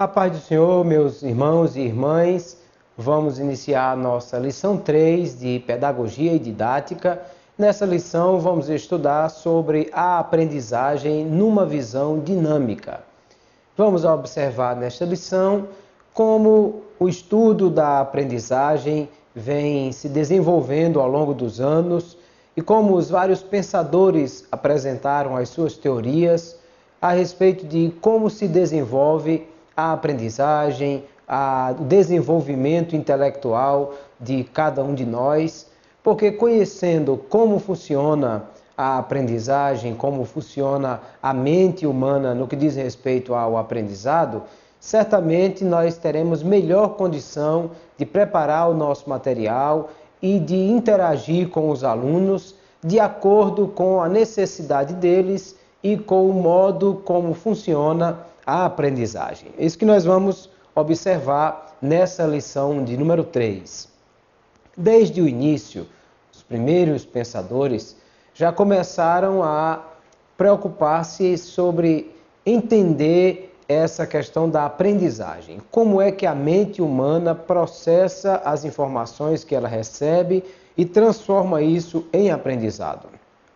A paz do Senhor, meus irmãos e irmãs, vamos iniciar a nossa lição 3 de Pedagogia e Didática. Nessa lição vamos estudar sobre a aprendizagem numa visão dinâmica. Vamos observar nesta lição como o estudo da aprendizagem vem se desenvolvendo ao longo dos anos e como os vários pensadores apresentaram as suas teorias a respeito de como se desenvolve a aprendizagem, o desenvolvimento intelectual de cada um de nós, porque conhecendo como funciona a aprendizagem, como funciona a mente humana no que diz respeito ao aprendizado, certamente nós teremos melhor condição de preparar o nosso material e de interagir com os alunos de acordo com a necessidade deles e com o modo como funciona a aprendizagem. É isso que nós vamos observar nessa lição de número 3. Desde o início, os primeiros pensadores já começaram a preocupar-se sobre entender essa questão da aprendizagem. Como é que a mente humana processa as informações que ela recebe e transforma isso em aprendizado.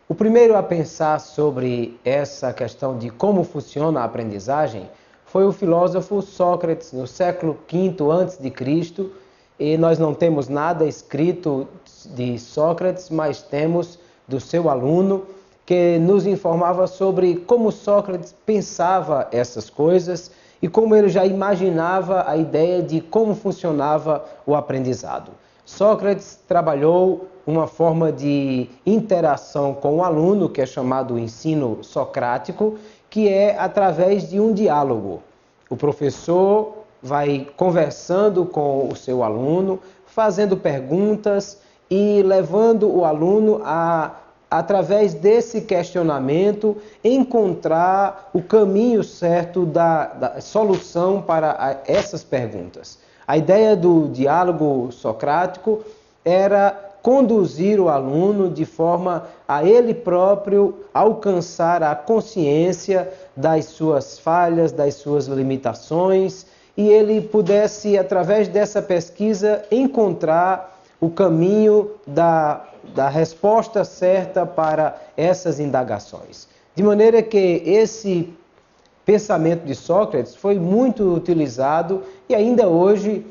O primeiro a pensar sobre essa questão de como funciona a aprendizagem foi o filósofo Sócrates, no século V a.C., e nós não temos nada escrito de Sócrates, mas temos do seu aluno, que nos informava sobre como Sócrates pensava essas coisas e como ele já imaginava a ideia de como funcionava o aprendizado. Sócrates trabalhou uma forma de interação com o aluno, que é chamado ensino socrático, que é através de um diálogo. O professor vai conversando com o seu aluno, fazendo perguntas e levando o aluno a, através desse questionamento, encontrar o caminho certo da solução para essas perguntas. A ideia do diálogo socrático era conduzir o aluno de forma a ele próprio alcançar a consciência das suas falhas, das suas limitações, e ele pudesse, através dessa pesquisa, encontrar o caminho da resposta certa para essas indagações. De maneira que esse pensamento de Sócrates foi muito utilizado e ainda hoje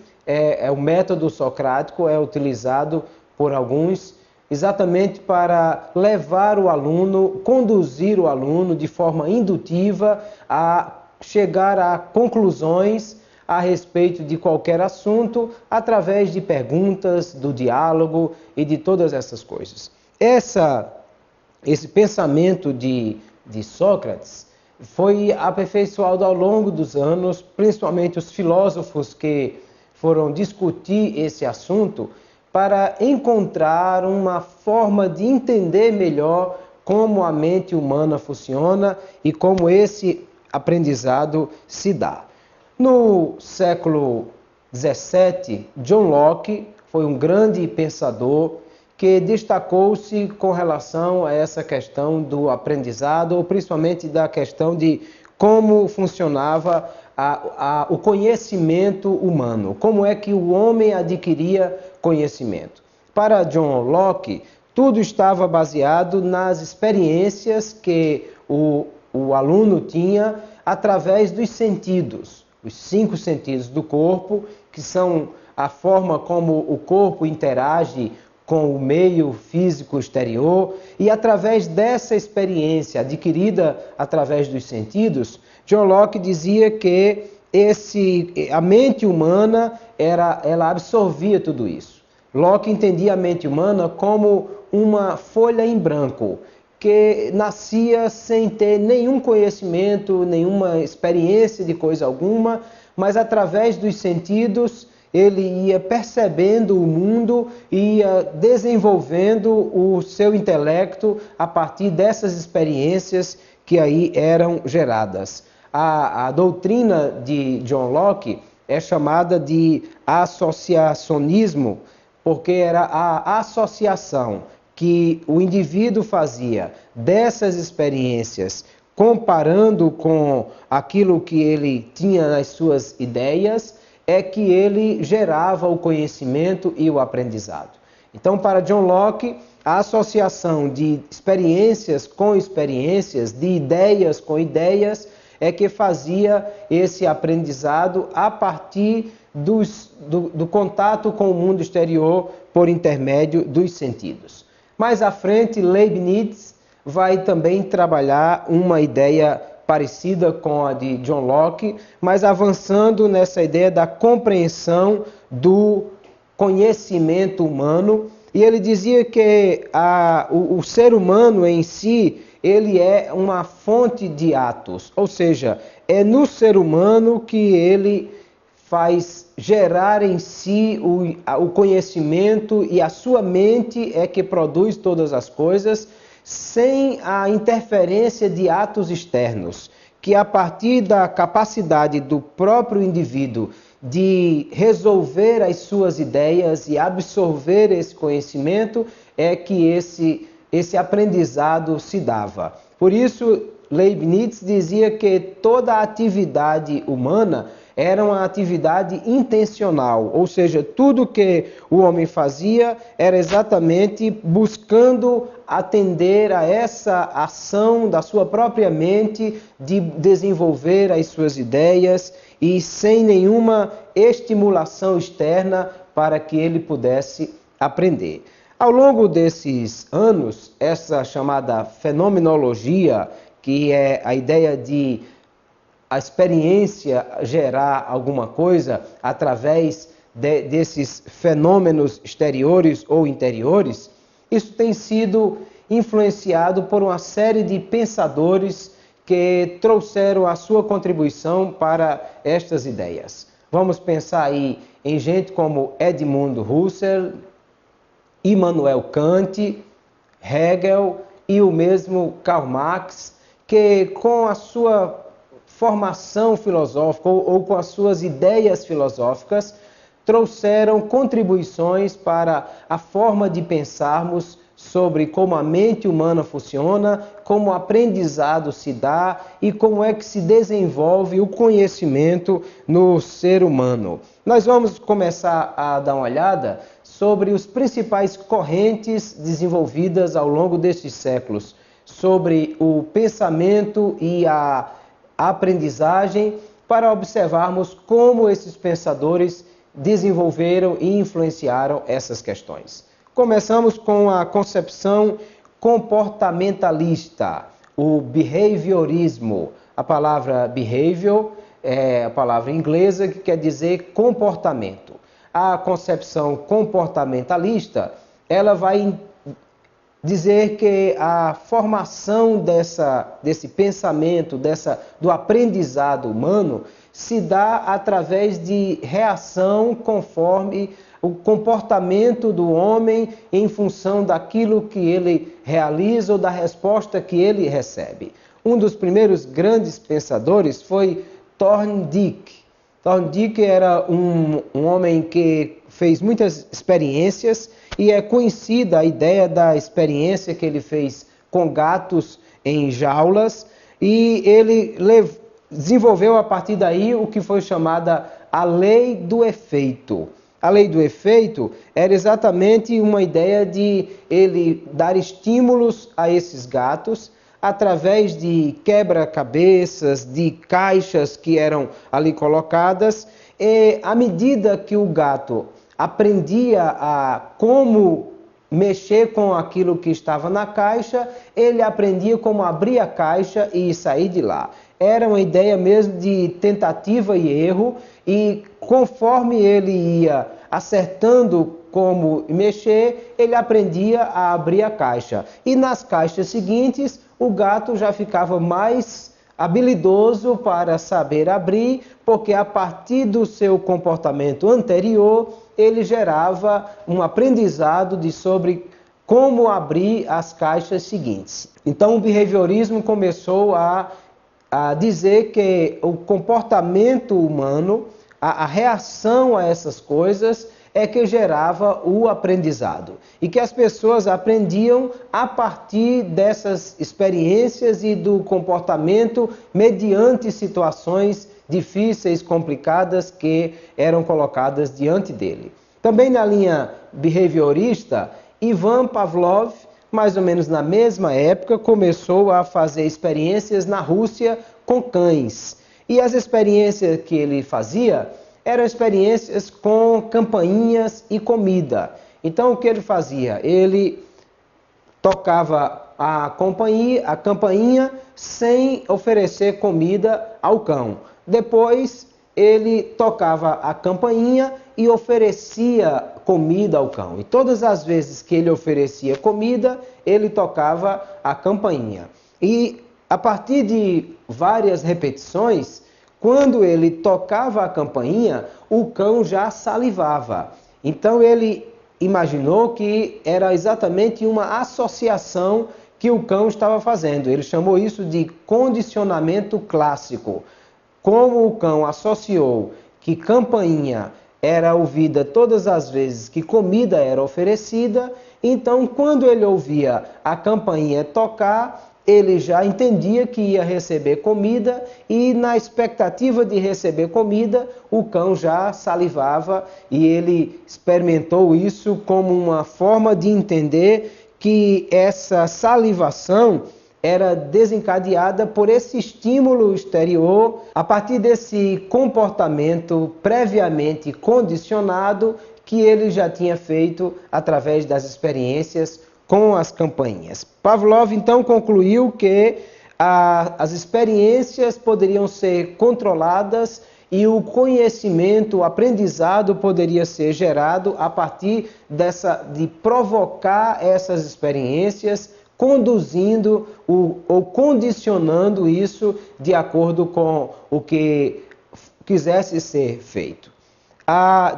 o método socrático é utilizado por alguns exatamente para levar o aluno, conduzir o aluno de forma indutiva a chegar a conclusões a respeito de qualquer assunto através de perguntas, do diálogo e de todas essas coisas. Esse pensamento de Sócrates foi aperfeiçoado ao longo dos anos, principalmente os filósofos que foram discutir esse assunto para encontrar uma forma de entender melhor como a mente humana funciona e como esse aprendizado se dá. No século XVII, John Locke foi um grande pensador que destacou-se com relação a essa questão do aprendizado, ou principalmente da questão de como funcionava o conhecimento humano, como é que o homem adquiria conhecimento. Para John Locke, tudo estava baseado nas experiências que o aluno tinha através dos sentidos, os 5 sentidos do corpo, que são a forma como o corpo interage com o meio físico exterior, e através dessa experiência adquirida através dos sentidos, John Locke dizia que a mente humana ela absorvia tudo isso. Locke entendia a mente humana como uma folha em branco, que nascia sem ter nenhum conhecimento, nenhuma experiência de coisa alguma, mas através dos sentidos ele ia percebendo o mundo, ia desenvolvendo o seu intelecto a partir dessas experiências que aí eram geradas. A doutrina de John Locke é chamada de associacionismo, porque era a associação que o indivíduo fazia dessas experiências comparando com aquilo que ele tinha nas suas ideias, é que ele gerava o conhecimento e o aprendizado. Então, para John Locke, a associação de experiências com experiências, de ideias com ideias, é que fazia esse aprendizado a partir do contato com o mundo exterior por intermédio dos sentidos. Mais à frente, Leibniz vai também trabalhar uma ideia parecida com a de John Locke, mas avançando nessa ideia da compreensão do conhecimento humano. E ele dizia que o ser humano em si, ele é uma fonte de atos, ou seja, é no ser humano que ele faz gerar em si o conhecimento, e a sua mente é que produz todas as coisas, sem a interferência de atos externos, que a partir da capacidade do próprio indivíduo de resolver as suas ideias e absorver esse conhecimento, é que esse aprendizado se dava. Por isso, Leibniz dizia que toda a atividade humana era uma atividade intencional, ou seja, tudo que o homem fazia era exatamente buscando atender a essa ação da sua própria mente de desenvolver as suas ideias e sem nenhuma estimulação externa para que ele pudesse aprender. Ao longo desses anos, essa chamada fenomenologia, que é a ideia de a experiência gerar alguma coisa através desses fenômenos exteriores ou interiores, isso tem sido influenciado por uma série de pensadores que trouxeram a sua contribuição para estas ideias. Vamos pensar aí em gente como Edmund Husserl, Immanuel Kant, Hegel e o mesmo Karl Marx, que com a sua formação filosófica ou com as suas ideias filosóficas trouxeram contribuições para a forma de pensarmos sobre como a mente humana funciona, como o aprendizado se dá e como é que se desenvolve o conhecimento no ser humano. Nós vamos começar a dar uma olhada sobre os principais correntes desenvolvidas ao longo destes séculos, sobre o pensamento e a aprendizagem, para observarmos como esses pensadores desenvolveram e influenciaram essas questões. Começamos com a concepção comportamentalista, o behaviorismo. A palavra behavior é a palavra inglesa que quer dizer comportamento. A concepção comportamentalista, ela vai dizer que a formação desse pensamento, do aprendizado humano, se dá através de reação conforme o comportamento do homem em função daquilo que ele realiza ou da resposta que ele recebe. Um dos primeiros grandes pensadores foi Thorndike. Thorndike era um homem que fez muitas experiências, e é conhecida a ideia da experiência que ele fez com gatos em jaulas, e ele desenvolveu a partir daí o que foi chamada a lei do efeito. A lei do efeito era exatamente uma ideia de ele dar estímulos a esses gatos através de quebra-cabeças, de caixas que eram ali colocadas, e à medida que o gato aprendia a como mexer com aquilo que estava na caixa, ele aprendia como abrir a caixa e sair de lá. Era uma ideia mesmo de tentativa e erro, e conforme ele ia acertando como mexer, ele aprendia a abrir a caixa. E nas caixas seguintes, o gato já ficava mais habilidoso para saber abrir, porque a partir do seu comportamento anterior, ele gerava um aprendizado sobre como abrir as caixas seguintes. Então, o behaviorismo começou a dizer que o comportamento humano, a reação a essas coisas, é que gerava o aprendizado. E que as pessoas aprendiam a partir dessas experiências e do comportamento mediante situações difíceis, complicadas que eram colocadas diante dele. Também na linha behaviorista, Ivan Pavlov, mais ou menos na mesma época, começou a fazer experiências na Rússia com cães. E as experiências que ele fazia eram experiências com campainhas e comida. Então o que ele fazia? Ele tocava a campainha sem oferecer comida ao cão. Depois ele tocava a campainha e oferecia comida ao cão. E todas as vezes que ele oferecia comida, ele tocava a campainha. E a partir de várias repetições, quando ele tocava a campainha, o cão já salivava. Então ele imaginou que era exatamente uma associação que o cão estava fazendo. Ele chamou isso de condicionamento clássico. Como o cão associou que campainha era ouvida todas as vezes que comida era oferecida, então quando ele ouvia a campainha tocar, ele já entendia que ia receber comida e na expectativa de receber comida, o cão já salivava e ele experimentou isso como uma forma de entender que essa salivação era desencadeada por esse estímulo exterior, a partir desse comportamento previamente condicionado que ele já tinha feito através das experiências com as campainhas. Pavlov então concluiu que as experiências poderiam ser controladas e o conhecimento, o aprendizado poderia ser gerado a partir de provocar essas experiências, conduzindo ou condicionando isso de acordo com o que quisesse ser feito.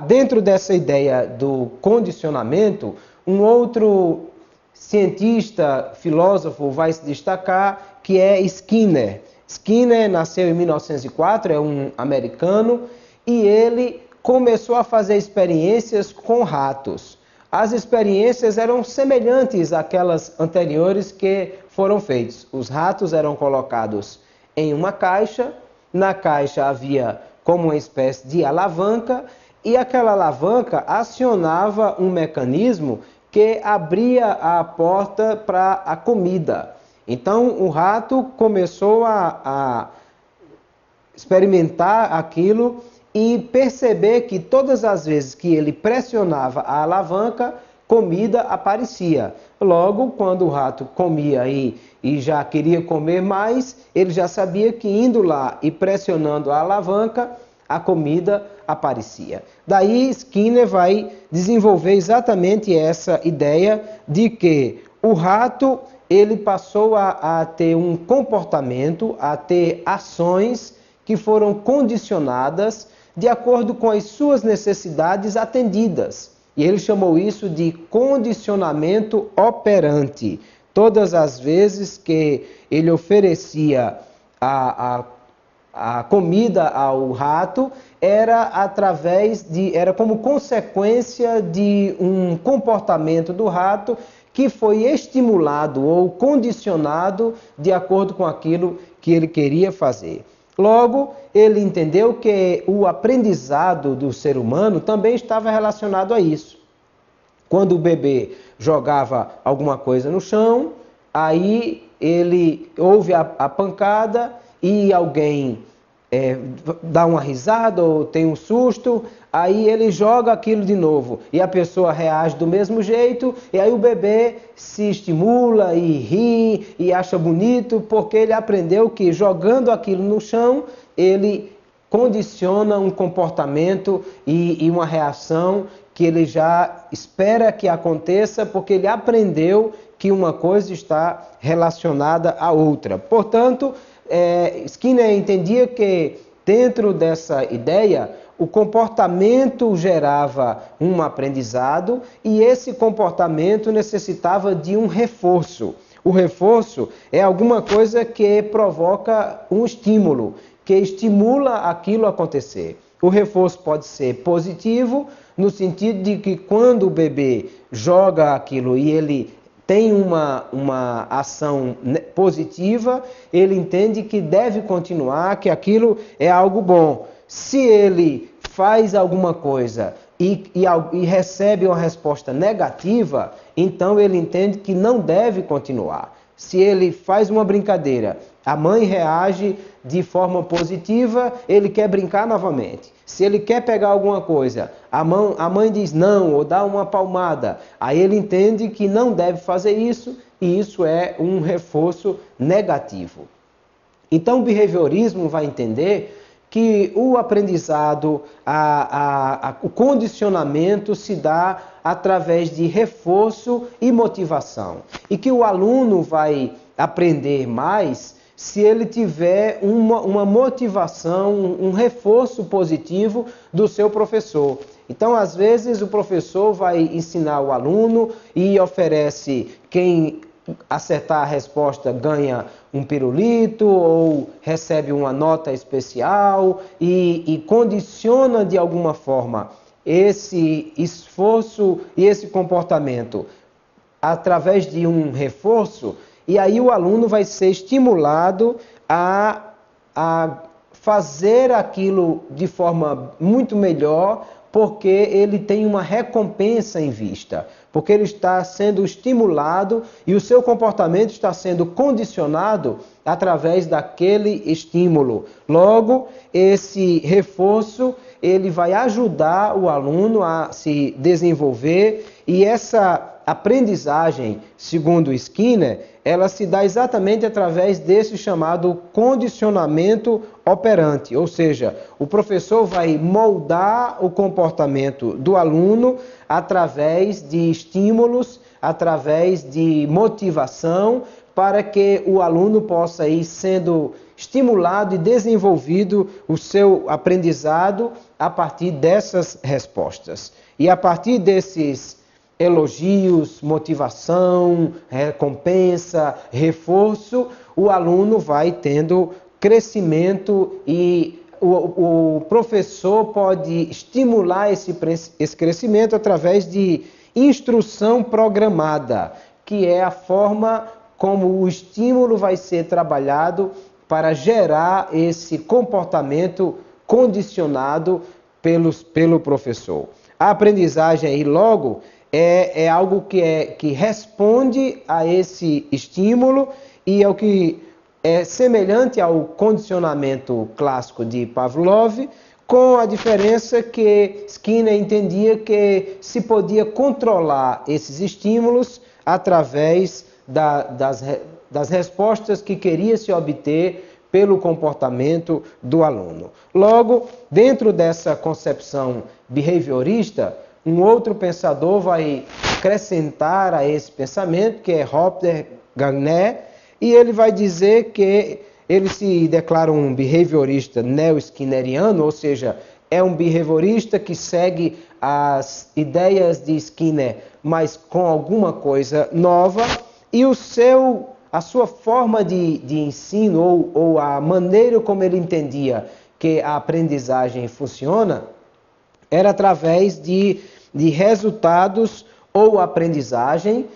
Dentro dessa ideia do condicionamento, um outro cientista, filósofo vai se destacar, que é Skinner. Skinner nasceu em 1904, é um americano, e ele começou a fazer experiências com ratos. As experiências eram semelhantes àquelas anteriores que foram feitas. Os ratos eram colocados em uma caixa, na caixa havia como uma espécie de alavanca, e aquela alavanca acionava um mecanismo que abria a porta para a comida. Então o rato começou a experimentar aquilo e perceber que todas as vezes que ele pressionava a alavanca, comida aparecia. Logo, quando o rato comia e já queria comer mais, ele já sabia que indo lá e pressionando a alavanca, a comida aparecia. Daí Skinner vai desenvolver exatamente essa ideia de que o rato ele passou a ter um comportamento, a ter ações que foram condicionadas de acordo com as suas necessidades atendidas. E ele chamou isso de condicionamento operante. Todas as vezes que ele oferecia a comida ao rato, era como consequência de um comportamento do rato que foi estimulado ou condicionado de acordo com aquilo que ele queria fazer. Logo, ele entendeu que o aprendizado do ser humano também estava relacionado a isso. Quando o bebê jogava alguma coisa no chão, aí ele ouve a pancada e alguém dá uma risada ou tem um susto, aí ele joga aquilo de novo e a pessoa reage do mesmo jeito, e aí o bebê se estimula e ri e acha bonito, porque ele aprendeu que jogando aquilo no chão, ele condiciona um comportamento e uma reação que ele já espera que aconteça, porque ele aprendeu que uma coisa está relacionada à outra. Portanto, Skinner entendia que dentro dessa ideia o comportamento gerava um aprendizado e esse comportamento necessitava de um reforço. O reforço é alguma coisa que provoca um estímulo, que estimula aquilo a acontecer. O reforço pode ser positivo, no sentido de que quando o bebê joga aquilo e ele tem uma ação positiva, ele entende que deve continuar, que aquilo é algo bom. Se ele faz alguma coisa e recebe uma resposta negativa, então ele entende que não deve continuar. Se ele faz uma brincadeira, a mãe reage de forma positiva, ele quer brincar novamente. Se ele quer pegar alguma coisa, a mãe diz não ou dá uma palmada, aí ele entende que não deve fazer isso e isso é um reforço negativo. Então o behaviorismo vai entender que o aprendizado, o condicionamento se dá através de reforço e motivação. E que o aluno vai aprender mais se ele tiver uma motivação, um reforço positivo do seu professor. Então, às vezes, o professor vai ensinar o aluno e oferece quem acertar a resposta ganha um pirulito ou recebe uma nota especial e condiciona de alguma forma esse esforço e esse comportamento através de um reforço, e aí o aluno vai ser estimulado a fazer aquilo de forma muito melhor, porque ele tem uma recompensa em vista, porque ele está sendo estimulado e o seu comportamento está sendo condicionado através daquele estímulo. Logo, esse reforço ele vai ajudar o aluno a se desenvolver, e essa aprendizagem, segundo Skinner, ela se dá exatamente através desse chamado condicionamento operante, ou seja, o professor vai moldar o comportamento do aluno através de estímulos, através de motivação, para que o aluno possa ir sendo estimulado e desenvolvido o seu aprendizado a partir dessas respostas. E a partir desses elogios, motivação, recompensa, reforço, o aluno vai tendo crescimento e o professor pode estimular esse crescimento através de instrução programada, que é a forma como o estímulo vai ser trabalhado para gerar esse comportamento condicionado pelo professor. A aprendizagem aí logo é algo que responde a esse estímulo e é o que é semelhante ao condicionamento clássico de Pavlov, com a diferença que Skinner entendia que se podia controlar esses estímulos através das respostas que queria se obter pelo comportamento do aluno. Logo, dentro dessa concepção behaviorista, um outro pensador vai acrescentar a esse pensamento, que é Hopper Gagné, e ele vai dizer que ele se declara um behaviorista neo-skinneriano, ou seja, é um behaviorista que segue as ideias de Skinner, mas com alguma coisa nova, e a sua forma de ensino ou a maneira como ele entendia que a aprendizagem funciona era através de resultados ou aprendizagem,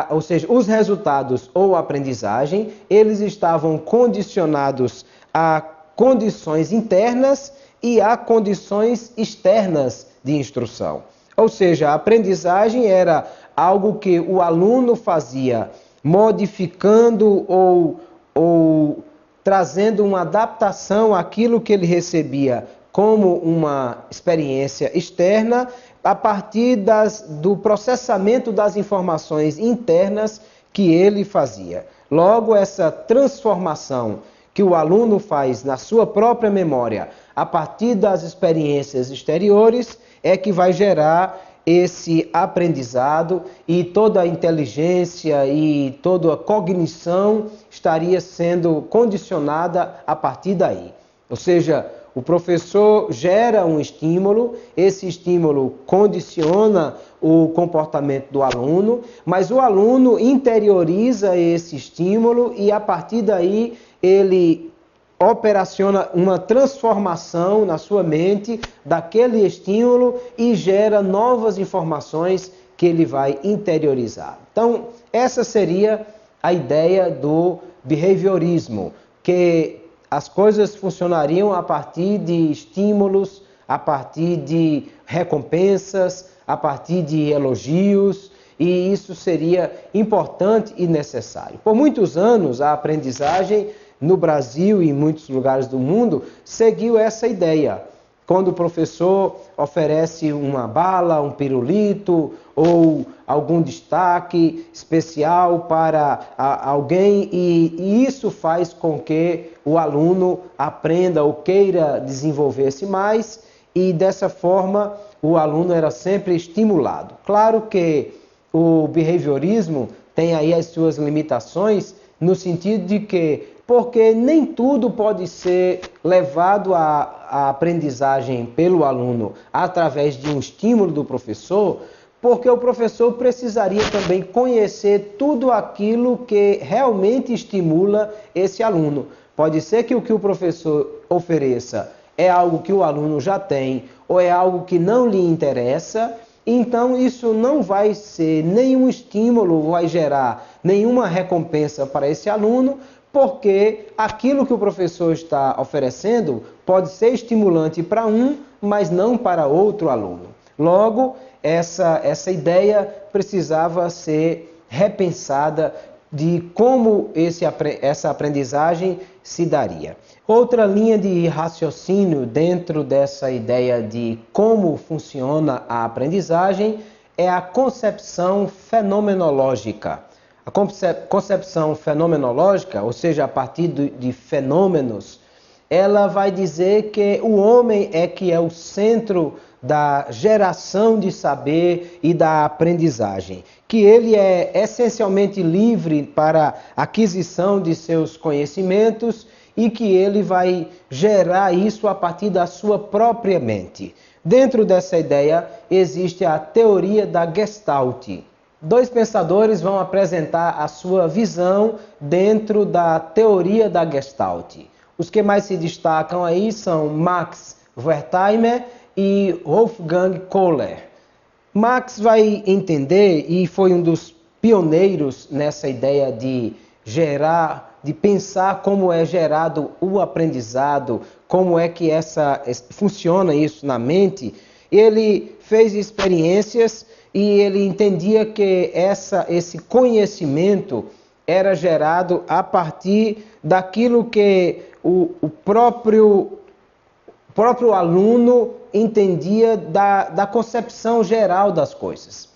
ou seja, os resultados ou aprendizagem, eles estavam condicionados a condições internas e a condições externas de instrução. Ou seja, a aprendizagem era algo que o aluno fazia modificando ou trazendo uma adaptação àquilo que ele recebia como uma experiência externa, a partir do processamento das informações internas que ele fazia. Logo, essa transformação que o aluno faz na sua própria memória, a partir das experiências exteriores, é que vai gerar esse aprendizado, e toda a inteligência e toda a cognição estaria sendo condicionada a partir daí. Ou seja, o professor gera um estímulo, esse estímulo condiciona o comportamento do aluno, mas o aluno interioriza esse estímulo e a partir daí ele operaciona uma transformação na sua mente daquele estímulo e gera novas informações que ele vai interiorizar. Então, essa seria a ideia do behaviorismo, que as coisas funcionariam a partir de estímulos, a partir de recompensas, a partir de elogios, e isso seria importante e necessário. Por muitos anos, a aprendizagem no Brasil e em muitos lugares do mundo seguiu essa ideia. Quando o professor oferece uma bala, um pirulito ou algum destaque especial para alguém, e isso faz com que o aluno aprenda ou queira desenvolver-se mais, e dessa forma o aluno era sempre estimulado. Claro que o behaviorismo tem aí as suas limitações, no sentido de que, porque nem tudo pode ser levado à aprendizagem pelo aluno através de um estímulo do professor, porque o professor precisaria também conhecer tudo aquilo que realmente estimula esse aluno. Pode ser que o professor ofereça é algo que o aluno já tem, ou é algo que não lhe interessa, então isso não vai ser nenhum estímulo, vai gerar nenhuma recompensa para esse aluno, porque aquilo que o professor está oferecendo pode ser estimulante para um, mas não para outro aluno. Logo, essa ideia precisava ser repensada de como essa aprendizagem se daria. Outra linha de raciocínio dentro dessa ideia de como funciona a aprendizagem é a concepção fenomenológica. A concepção fenomenológica, ou seja, a partir de fenômenos, ela vai dizer que o homem é que é o centro da geração de saber e da aprendizagem, que ele é essencialmente livre para a aquisição de seus conhecimentos e que ele vai gerar isso a partir da sua própria mente. Dentro dessa ideia existe a teoria da Gestalt. Dois pensadores vão apresentar a sua visão dentro da teoria da Gestalt. Os que mais se destacam aí são Max Wertheimer e Wolfgang Kohler. Max vai entender, e foi um dos pioneiros nessa ideia de gerar, de pensar como é gerado o aprendizado, como é que funciona isso na mente. Ele fez experiências e ele entendia que esse conhecimento era gerado a partir daquilo que o próprio aluno entendia da concepção geral das coisas.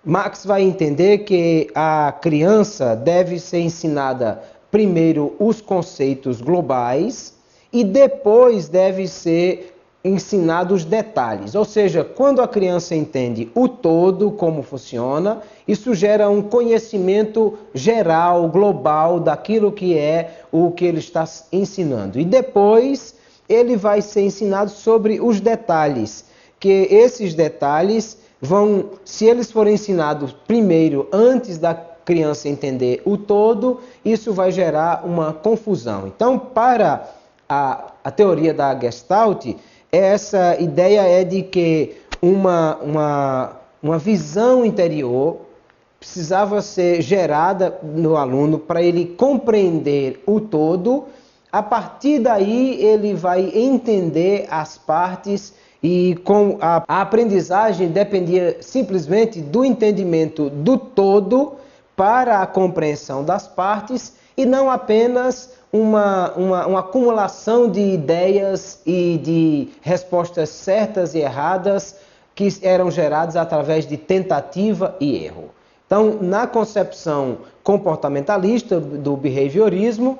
Max vai entender que a criança deve ser ensinada primeiro os conceitos globais e depois deve ser ensinado os detalhes. Ou seja, quando a criança entende o todo, como funciona, isso gera um conhecimento geral, global, daquilo que é o que ele está ensinando. E depois ele vai ser ensinado sobre os detalhes, que esses detalhes vão, se eles forem ensinados primeiro, antes da criança entender o todo, isso vai gerar uma confusão. Então, para a teoria da Gestalt, essa ideia é de que uma visão interior precisava ser gerada no aluno para ele compreender o todo. A partir daí, ele vai entender as partes, e com a aprendizagem dependia simplesmente do entendimento do todo para a compreensão das partes, e não apenas uma acumulação de ideias e de respostas certas e erradas que eram geradas através de tentativa e erro. Então, na concepção comportamentalista do behaviorismo,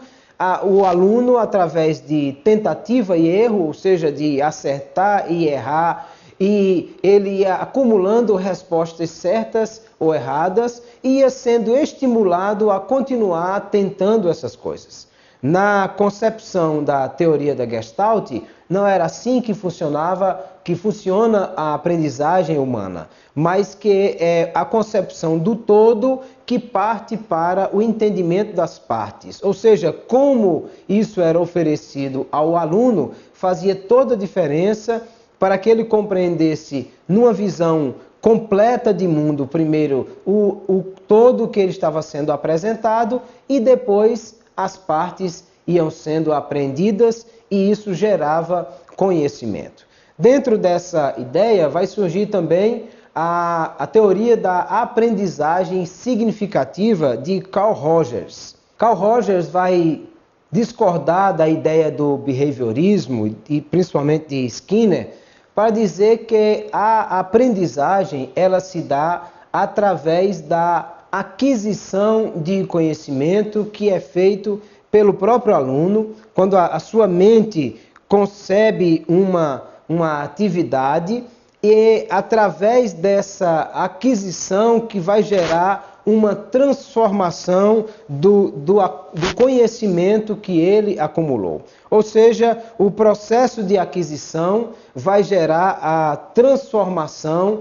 o aluno, através de tentativa e erro, ou seja, de acertar e errar, e ele ia acumulando respostas certas ou erradas, ia sendo estimulado a continuar tentando essas coisas. Na concepção da teoria da Gestalt, não era assim que funcionava que funciona a aprendizagem humana, mas que é a concepção do todo que parte para o entendimento das partes. Ou seja, como isso era oferecido ao aluno fazia toda a diferença para que ele compreendesse numa visão completa de mundo, primeiro o todo que ele estava sendo apresentado e depois as partes iam sendo aprendidas e isso gerava conhecimento. Dentro dessa ideia vai surgir também a teoria da aprendizagem significativa de Carl Rogers. Carl Rogers vai discordar da ideia do behaviorismo e principalmente de Skinner para dizer que a aprendizagem ela se dá através da aquisição de conhecimento que é feito pelo próprio aluno, quando a sua mente concebe uma atividade e através dessa aquisição que vai gerar uma transformação do conhecimento que ele acumulou. Ou seja, o processo de aquisição vai gerar a transformação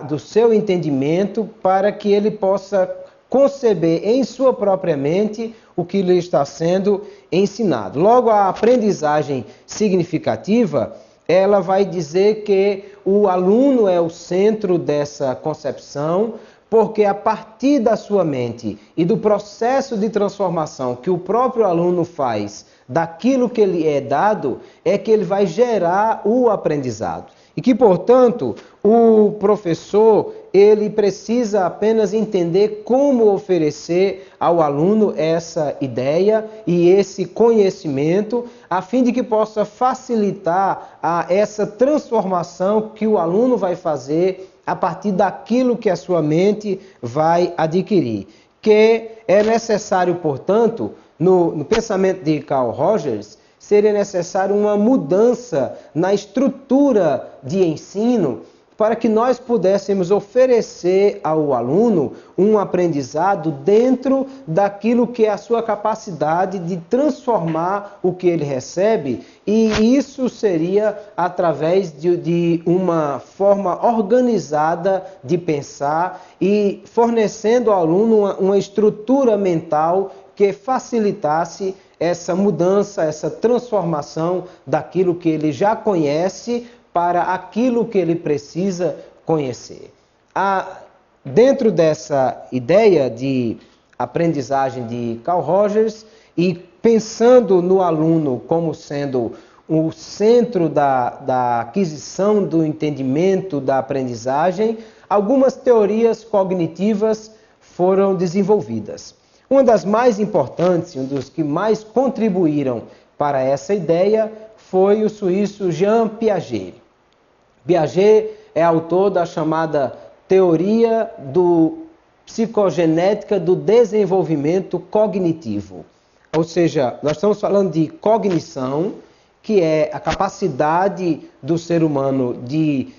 do seu entendimento para que ele possa conceber em sua própria mente o que lhe está sendo ensinado. Logo, a aprendizagem significativa, ela vai dizer que o aluno é o centro dessa concepção, porque a partir da sua mente e do processo de transformação que o próprio aluno faz daquilo que lhe é dado, é que ele vai gerar o aprendizado. E que, portanto, o professor ele precisa apenas entender como oferecer ao aluno essa ideia e esse conhecimento, a fim de que possa facilitar essa transformação que o aluno vai fazer a partir daquilo que a sua mente vai adquirir. Que é necessário, portanto, no pensamento de Carl Rogers, seria necessário uma mudança na estrutura de ensino para que nós pudéssemos oferecer ao aluno um aprendizado dentro daquilo que é a sua capacidade de transformar o que ele recebe, e isso seria através de uma forma organizada de pensar e fornecendo ao aluno uma estrutura mental que facilitasse essa mudança, essa transformação daquilo que ele já conhece para aquilo que ele precisa conhecer. Dentro dessa ideia de aprendizagem de Carl Rogers e pensando no aluno como sendo o centro da aquisição do entendimento da aprendizagem, algumas teorias cognitivas foram desenvolvidas. Uma das mais importantes, um dos que mais contribuíram para essa ideia, foi o suíço Jean Piaget. Piaget é autor da chamada teoria psicogenética do desenvolvimento cognitivo. Ou seja, nós estamos falando de cognição, que é a capacidade do ser humano de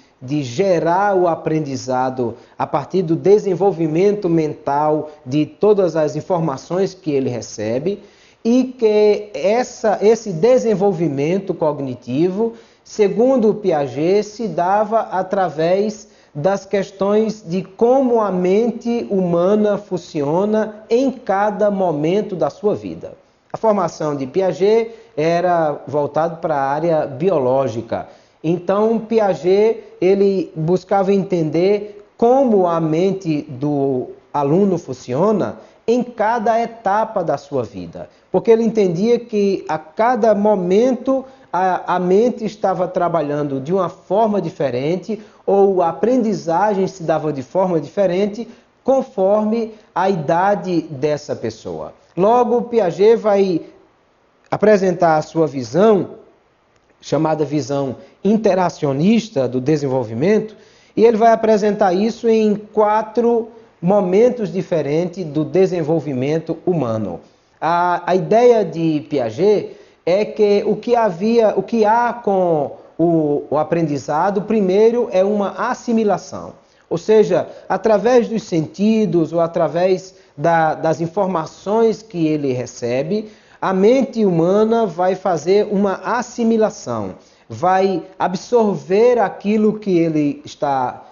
gerar o aprendizado a partir do desenvolvimento mental de todas as informações que ele recebe, e que esse desenvolvimento cognitivo, segundo Piaget, se dava através das questões de como a mente humana funciona em cada momento da sua vida. A formação de Piaget era voltada para a área biológica. Então, Piaget ele buscava entender como a mente do aluno funciona em cada etapa da sua vida. Porque ele entendia que a cada momento a mente estava trabalhando de uma forma diferente, ou a aprendizagem se dava de forma diferente, conforme a idade dessa pessoa. Logo, Piaget vai apresentar a sua visão, chamada visão interacionista do desenvolvimento, e ele vai apresentar isso em 4 momentos diferentes do desenvolvimento humano. A ideia de Piaget é que o que há com o aprendizado, primeiro, é uma assimilação. Ou seja, através dos sentidos ou através das informações que ele recebe, a mente humana vai fazer uma assimilação, vai absorver aquilo que ele está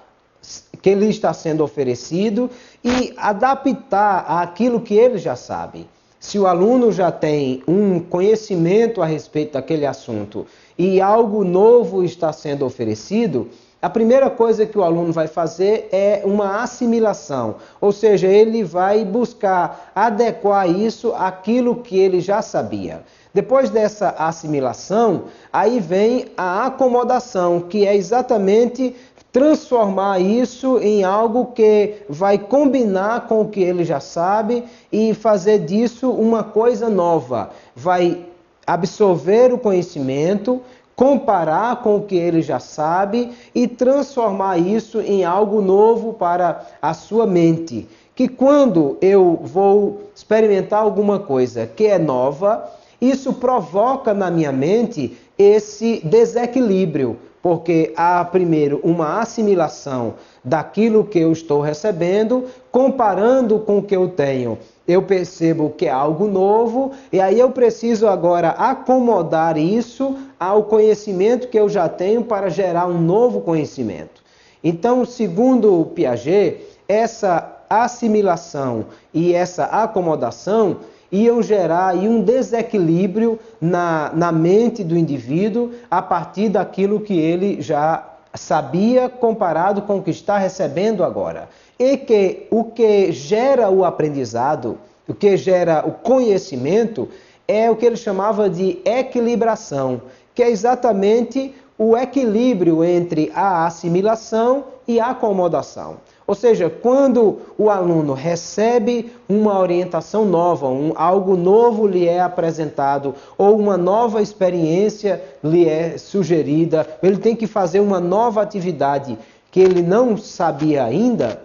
sendo oferecido e adaptar àquilo que ele já sabe. Se o aluno já tem um conhecimento a respeito daquele assunto e algo novo está sendo oferecido, a primeira coisa que o aluno vai fazer é uma assimilação, ou seja, ele vai buscar adequar isso àquilo que ele já sabia. Depois dessa assimilação, aí vem a acomodação, que é exatamente transformar isso em algo que vai combinar com o que ele já sabe e fazer disso uma coisa nova. Vai absorver o conhecimento, comparar com o que ele já sabe e transformar isso em algo novo para a sua mente. Que quando eu vou experimentar alguma coisa que é nova, isso provoca na minha mente esse desequilíbrio, porque há primeiro uma assimilação daquilo que eu estou recebendo, comparando com o que eu tenho. Eu percebo que é algo novo e aí eu preciso agora acomodar isso ao conhecimento que eu já tenho para gerar um novo conhecimento. Então, segundo Piaget, essa assimilação e essa acomodação iam gerar um desequilíbrio na mente do indivíduo a partir daquilo que ele já sabia comparado com o que está recebendo agora. E que o que gera o aprendizado, o que gera o conhecimento, é o que ele chamava de equilibração, que é exatamente o equilíbrio entre a assimilação e a acomodação. Ou seja, quando o aluno recebe uma orientação nova, algo novo lhe é apresentado, ou uma nova experiência lhe é sugerida, ele tem que fazer uma nova atividade que ele não sabia ainda.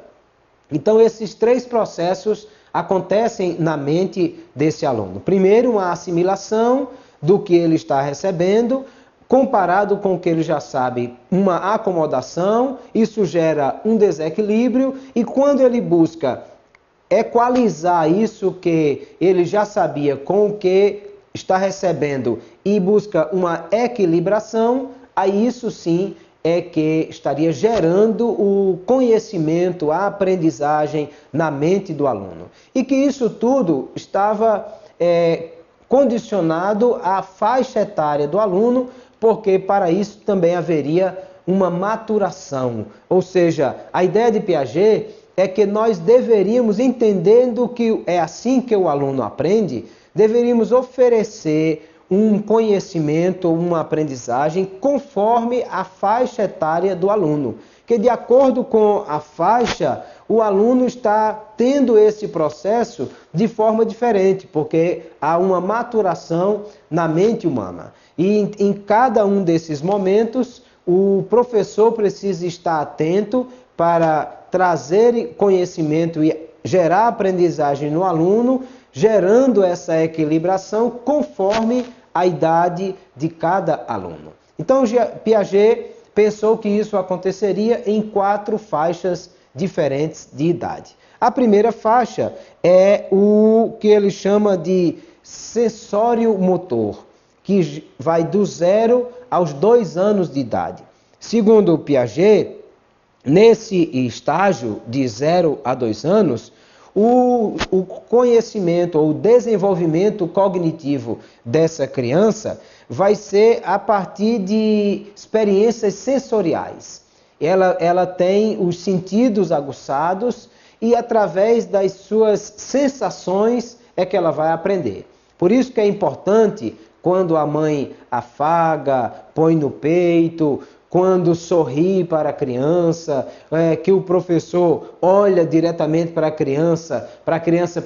Então, esses três processos acontecem na mente desse aluno. Primeiro, uma assimilação do que ele está recebendo, comparado com o que ele já sabe, uma acomodação, isso gera um desequilíbrio, e quando ele busca equalizar isso que ele já sabia com o que está recebendo e busca uma equilibração, aí isso sim é que estaria gerando o conhecimento, a aprendizagem na mente do aluno. E que isso tudo estava condicionado à faixa etária do aluno, porque para isso também haveria uma maturação. Ou seja, a ideia de Piaget é que nós deveríamos, entendendo que é assim que o aluno aprende, deveríamos oferecer um conhecimento, uma aprendizagem conforme a faixa etária do aluno. Que de acordo com a faixa, o aluno está tendo esse processo de forma diferente, porque há uma maturação na mente humana. E em cada um desses momentos, o professor precisa estar atento para trazer conhecimento e gerar aprendizagem no aluno, gerando essa equilibração conforme a idade de cada aluno. Então, Piaget pensou que isso aconteceria em 4 faixas diferentes de idade. A primeira faixa é o que ele chama de sensório motor, que vai do 0 aos 2 anos de idade. Segundo Piaget, nesse estágio de 0 a 2 anos, o conhecimento ou o desenvolvimento cognitivo dessa criança vai ser a partir de experiências sensoriais. Ela tem os sentidos aguçados e através das suas sensações é que ela vai aprender. Por isso que é importante quando a mãe afaga, põe no peito, quando sorri para a criança, que o professor olha diretamente para a criança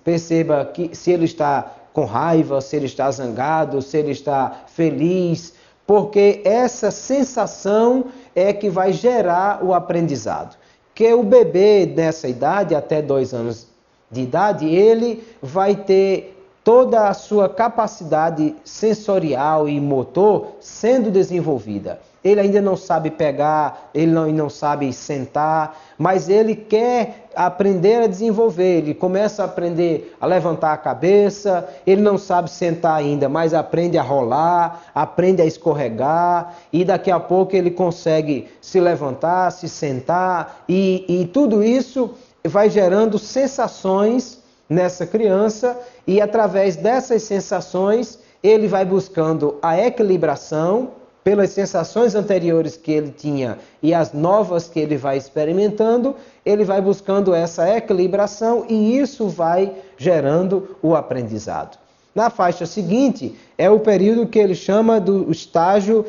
perceba que se ele está com raiva, se ele está zangado, se ele está feliz, porque essa sensação é que vai gerar o aprendizado. Que o bebê dessa idade, até 2 anos de idade, ele vai ter toda a sua capacidade sensorial e motor sendo desenvolvida. ele ainda não sabe pegar, ele não sabe sentar, mas ele quer aprender a desenvolver, ele começa a aprender a levantar a cabeça, ele não sabe sentar ainda, mas aprende a rolar, aprende a escorregar, e daqui a pouco ele consegue se levantar, se sentar, e tudo isso vai gerando sensações nessa criança, e através dessas sensações ele vai buscando a equilibração pelas sensações anteriores que ele tinha e as novas que ele vai experimentando, ele vai buscando essa equilibração e isso vai gerando o aprendizado. Na faixa seguinte é o período que ele chama do estágio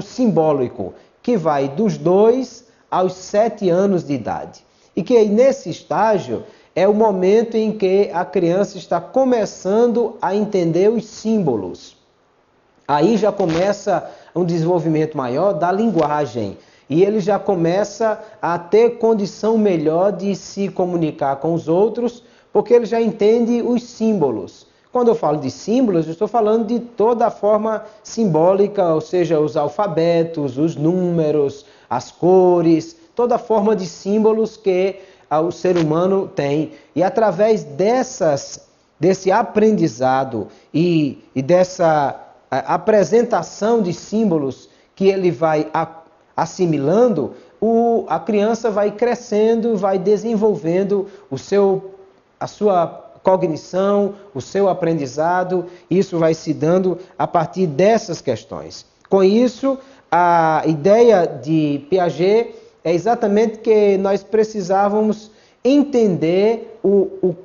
simbólico, que vai dos 2 aos 7 anos de idade. E que aí nesse estágio é o momento em que a criança está começando a entender os símbolos. Aí já começa um desenvolvimento maior da linguagem. E ele já começa a ter condição melhor de se comunicar com os outros, porque ele já entende os símbolos. Quando eu falo de símbolos, eu estou falando de toda a forma simbólica, ou seja, os alfabetos, os números, as cores, toda a forma de símbolos que o ser humano tem. E através desse aprendizado e dessa apresentação de símbolos que ele vai assimilando, a criança vai crescendo, vai desenvolvendo a sua cognição, o seu aprendizado. Isso vai se dando a partir dessas questões. Com isso, a ideia de Piaget é exatamente que nós precisávamos entender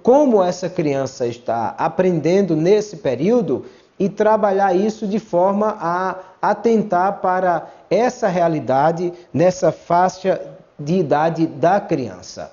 como essa criança está aprendendo nesse período e trabalhar isso de forma a atentar para essa realidade nessa faixa de idade da criança.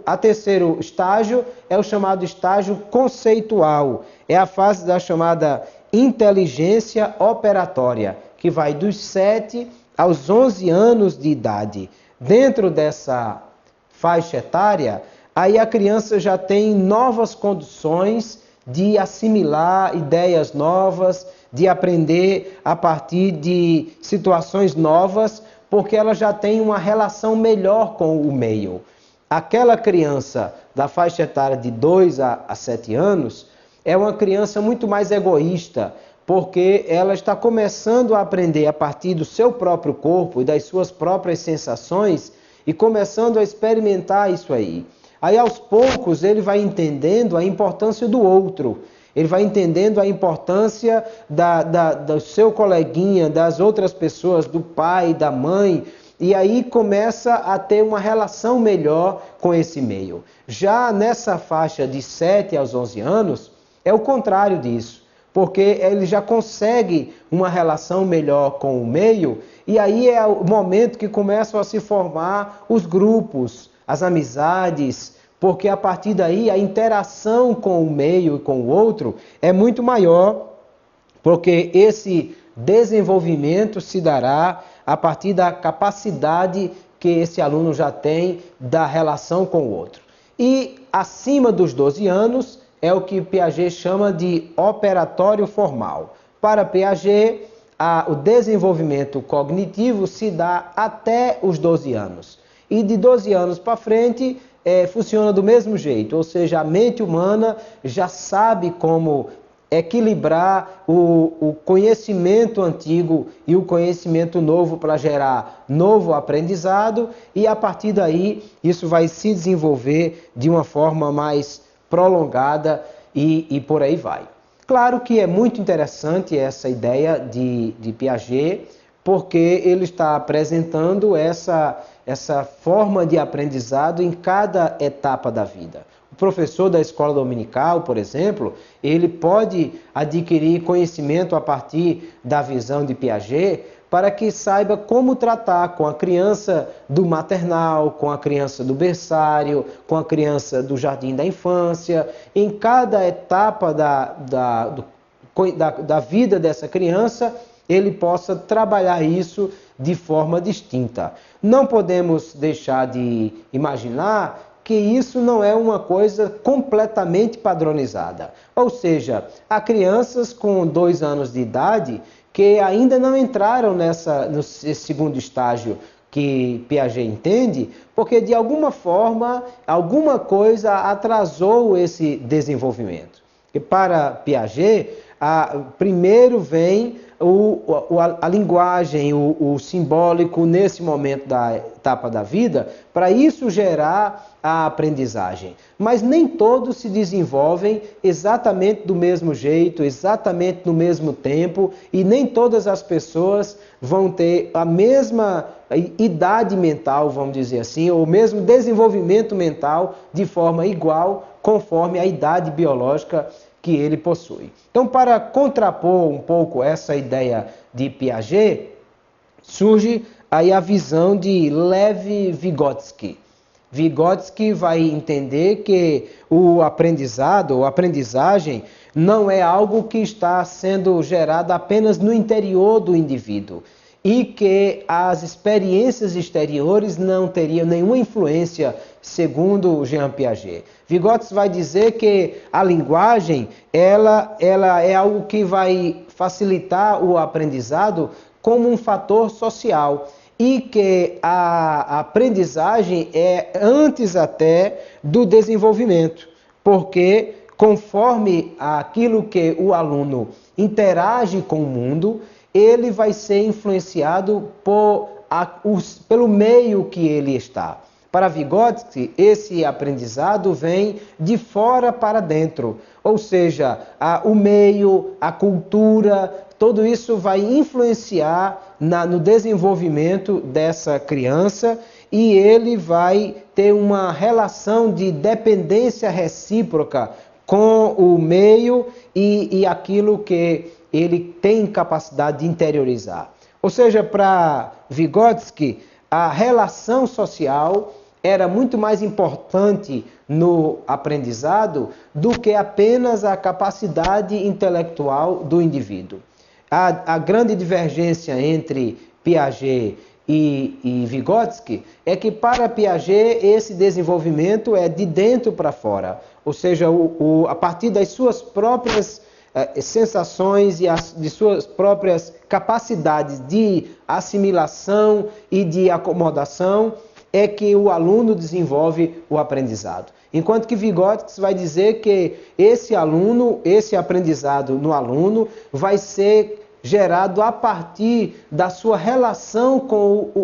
A terceiro estágio é o chamado estágio conceitual. É a fase da chamada inteligência operatória, que vai dos 7 aos 11 anos de idade. Dentro dessa faixa etária, aí a criança já tem novas condições de assimilar ideias novas, de aprender a partir de situações novas, porque ela já tem uma relação melhor com o meio. Aquela criança da faixa etária de 2 a 7 anos é uma criança muito mais egoísta, porque ela está começando a aprender a partir do seu próprio corpo e das suas próprias sensações e começando a experimentar isso aí. Aí, aos poucos, ele vai entendendo a importância do outro. Ele vai entendendo a importância do seu coleguinha, das outras pessoas, do pai, da mãe. E aí começa a ter uma relação melhor com esse meio. Já nessa faixa de 7 aos 11 anos, é o contrário disso. Porque ele já consegue uma relação melhor com o meio. E aí é o momento que começam a se formar os grupos, as amizades, porque a partir daí a interação com o meio e com o outro é muito maior, porque esse desenvolvimento se dará a partir da capacidade que esse aluno já tem da relação com o outro. E acima dos 12 anos é o que Piaget chama de operatório formal. Para Piaget, o desenvolvimento cognitivo se dá até os 12 anos. E de 12 anos para frente, funciona do mesmo jeito, ou seja, a mente humana já sabe como equilibrar o conhecimento antigo e o conhecimento novo para gerar novo aprendizado, e a partir daí isso vai se desenvolver de uma forma mais prolongada e por aí vai. Claro que é muito interessante essa ideia de Piaget, porque ele está apresentando essa forma de aprendizado em cada etapa da vida. O professor da escola dominical, por exemplo, ele pode adquirir conhecimento a partir da visão de Piaget para que saiba como tratar com a criança do maternal, com a criança do berçário, com a criança do jardim da infância. Em cada etapa da vida dessa criança, ele possa trabalhar isso de forma distinta. Não podemos deixar de imaginar que isso não é uma coisa completamente padronizada. Ou seja, há crianças com 2 anos de idade que ainda não entraram nesse segundo estágio que Piaget entende, porque de alguma forma, alguma coisa atrasou esse desenvolvimento. E para Piaget, primeiro vem a linguagem, o simbólico nesse momento da etapa da vida, para isso gerar a aprendizagem. Mas nem todos se desenvolvem exatamente do mesmo jeito, exatamente no mesmo tempo, e nem todas as pessoas vão ter a mesma idade mental, vamos dizer assim, ou o mesmo desenvolvimento mental de forma igual, conforme a idade biológica que ele possui. Então, para contrapor um pouco essa ideia de Piaget, surge aí a visão de Lev Vygotsky. Vygotsky vai entender que o aprendizado, ou aprendizagem, não é algo que está sendo gerado apenas no interior do indivíduo e que as experiências exteriores não teriam nenhuma influência, segundo Jean Piaget. Vygotsky vai dizer que a linguagem ela é algo que vai facilitar o aprendizado como um fator social e que a aprendizagem é antes até do desenvolvimento, porque conforme aquilo que o aluno interage com o mundo, ele vai ser influenciado pelo meio que ele está. Para Vygotsky, esse aprendizado vem de fora para dentro, ou seja, o meio, a cultura, tudo isso vai influenciar no desenvolvimento dessa criança e ele vai ter uma relação de dependência recíproca com o meio e aquilo que ele tem capacidade de interiorizar. Ou seja, para Vygotsky, a relação social era muito mais importante no aprendizado do que apenas a capacidade intelectual do indivíduo. A grande divergência entre Piaget e Vygotsky é que para Piaget esse desenvolvimento é de dentro para fora, ou seja, a partir das suas próprias sensações e de suas próprias capacidades de assimilação e de acomodação é que o aluno desenvolve o aprendizado. Enquanto que Vygotsky vai dizer que esse aprendizado no aluno vai ser gerado a partir da sua relação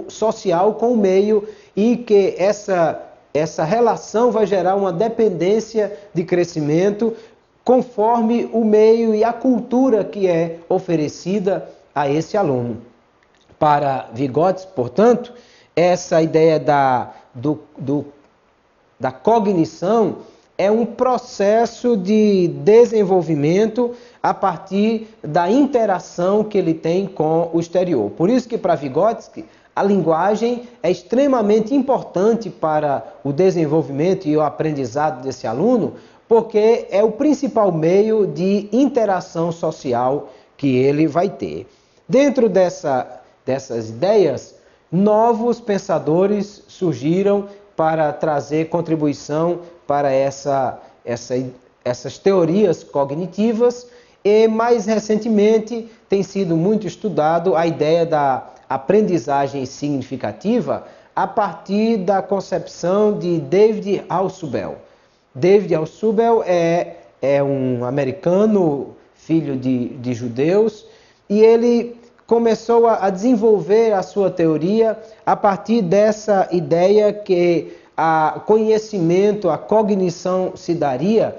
social com o meio e que essa relação vai gerar uma dependência de crescimento conforme o meio e a cultura que é oferecida a esse aluno. Para Vygotsky, portanto, essa ideia da cognição é um processo de desenvolvimento a partir da interação que ele tem com o exterior. Por isso que para Vygotsky a linguagem é extremamente importante para o desenvolvimento e o aprendizado desse aluno, porque é o principal meio de interação social que ele vai ter. Dentro dessas ideias, novos pensadores surgiram para trazer contribuição para essas teorias cognitivas e, mais recentemente, tem sido muito estudado a ideia da aprendizagem significativa a partir da concepção de David Altshuler. David Altshuler é um americano, filho de judeus, e ele começou a desenvolver a sua teoria a partir dessa ideia que o conhecimento, a cognição se daria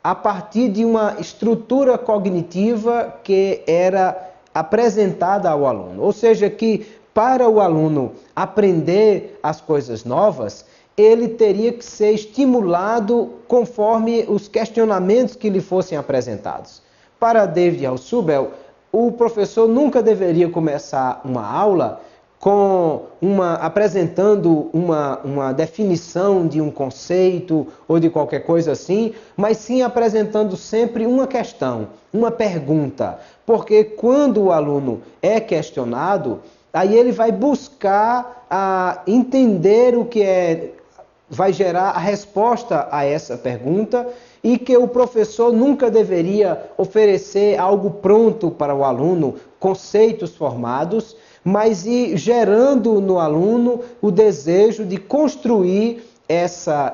a partir de uma estrutura cognitiva que era apresentada ao aluno. Ou seja, que para o aluno aprender as coisas novas, ele teria que ser estimulado conforme os questionamentos que lhe fossem apresentados. Para David Altshuler, o professor nunca deveria começar uma aula apresentando uma definição de um conceito ou de qualquer coisa assim, mas sim apresentando sempre uma questão, uma pergunta. Porque quando o aluno é questionado, aí ele vai buscar entender o que é vai gerar a resposta a essa pergunta e que o professor nunca deveria oferecer algo pronto para o aluno, conceitos formados, mas ir gerando no aluno o desejo de construir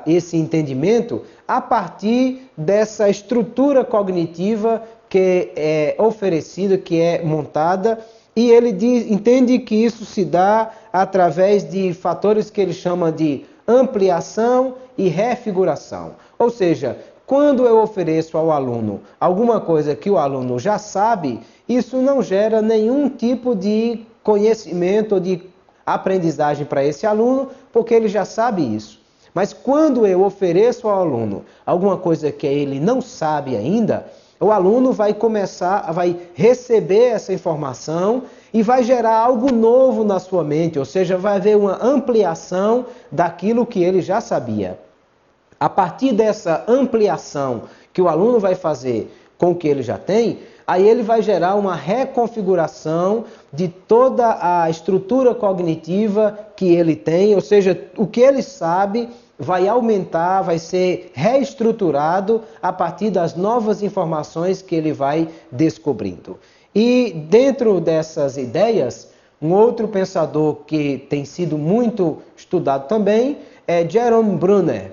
esse entendimento a partir dessa estrutura cognitiva que é oferecida, que é montada, e ele entende que isso se dá através de fatores que ele chama de ampliação e refiguração. Ou seja, quando eu ofereço ao aluno alguma coisa que o aluno já sabe, isso não gera nenhum tipo de conhecimento ou de aprendizagem para esse aluno, porque ele já sabe isso. Mas quando eu ofereço ao aluno alguma coisa que ele não sabe ainda, o aluno vai receber essa informação e vai gerar algo novo na sua mente, ou seja, vai haver uma ampliação daquilo que ele já sabia. A partir dessa ampliação que o aluno vai fazer com o que ele já tem, aí ele vai gerar uma reconfiguração de toda a estrutura cognitiva que ele tem, ou seja, o que ele sabe vai aumentar, vai ser reestruturado a partir das novas informações que ele vai descobrindo. E dentro dessas ideias, um outro pensador que tem sido muito estudado também é Jerome Bruner.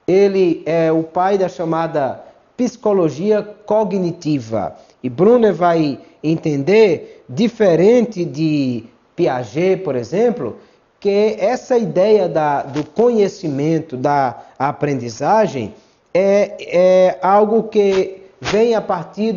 Ele é o pai da chamada psicologia cognitiva. E Bruner vai entender, diferente de Piaget, por exemplo, que essa ideia do conhecimento, da aprendizagem, é algo que vem a partir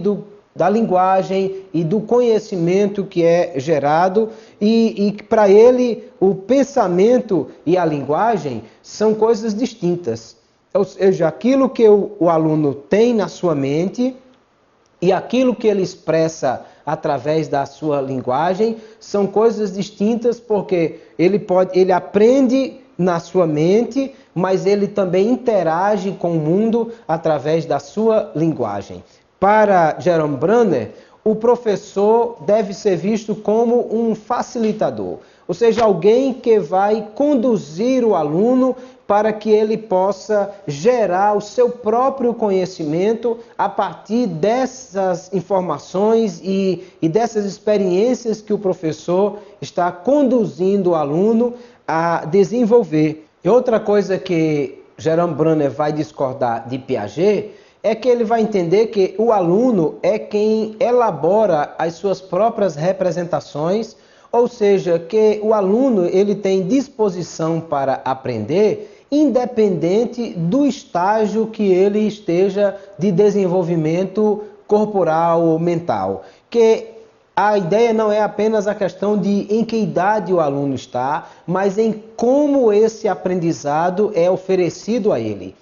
da linguagem e do conhecimento que é gerado, e para ele o pensamento e a linguagem são coisas distintas. Ou seja, aquilo que o aluno tem na sua mente e aquilo que ele expressa através da sua linguagem são coisas distintas, porque ele aprende na sua mente, mas ele também interage com o mundo através da sua linguagem. Para Jerome Bruner, o professor deve ser visto como um facilitador, ou seja, alguém que vai conduzir o aluno para que ele possa gerar o seu próprio conhecimento a partir dessas informações e dessas experiências que o professor está conduzindo o aluno a desenvolver. E outra coisa que Jerome Bruner vai discordar de Piaget é que ele vai entender que o aluno é quem elabora as suas próprias representações, ou seja, que o aluno ele tem disposição para aprender independente do estágio que ele esteja de desenvolvimento corporal ou mental. Que a ideia não é apenas a questão de em que idade o aluno está, mas em como esse aprendizado é oferecido a ele.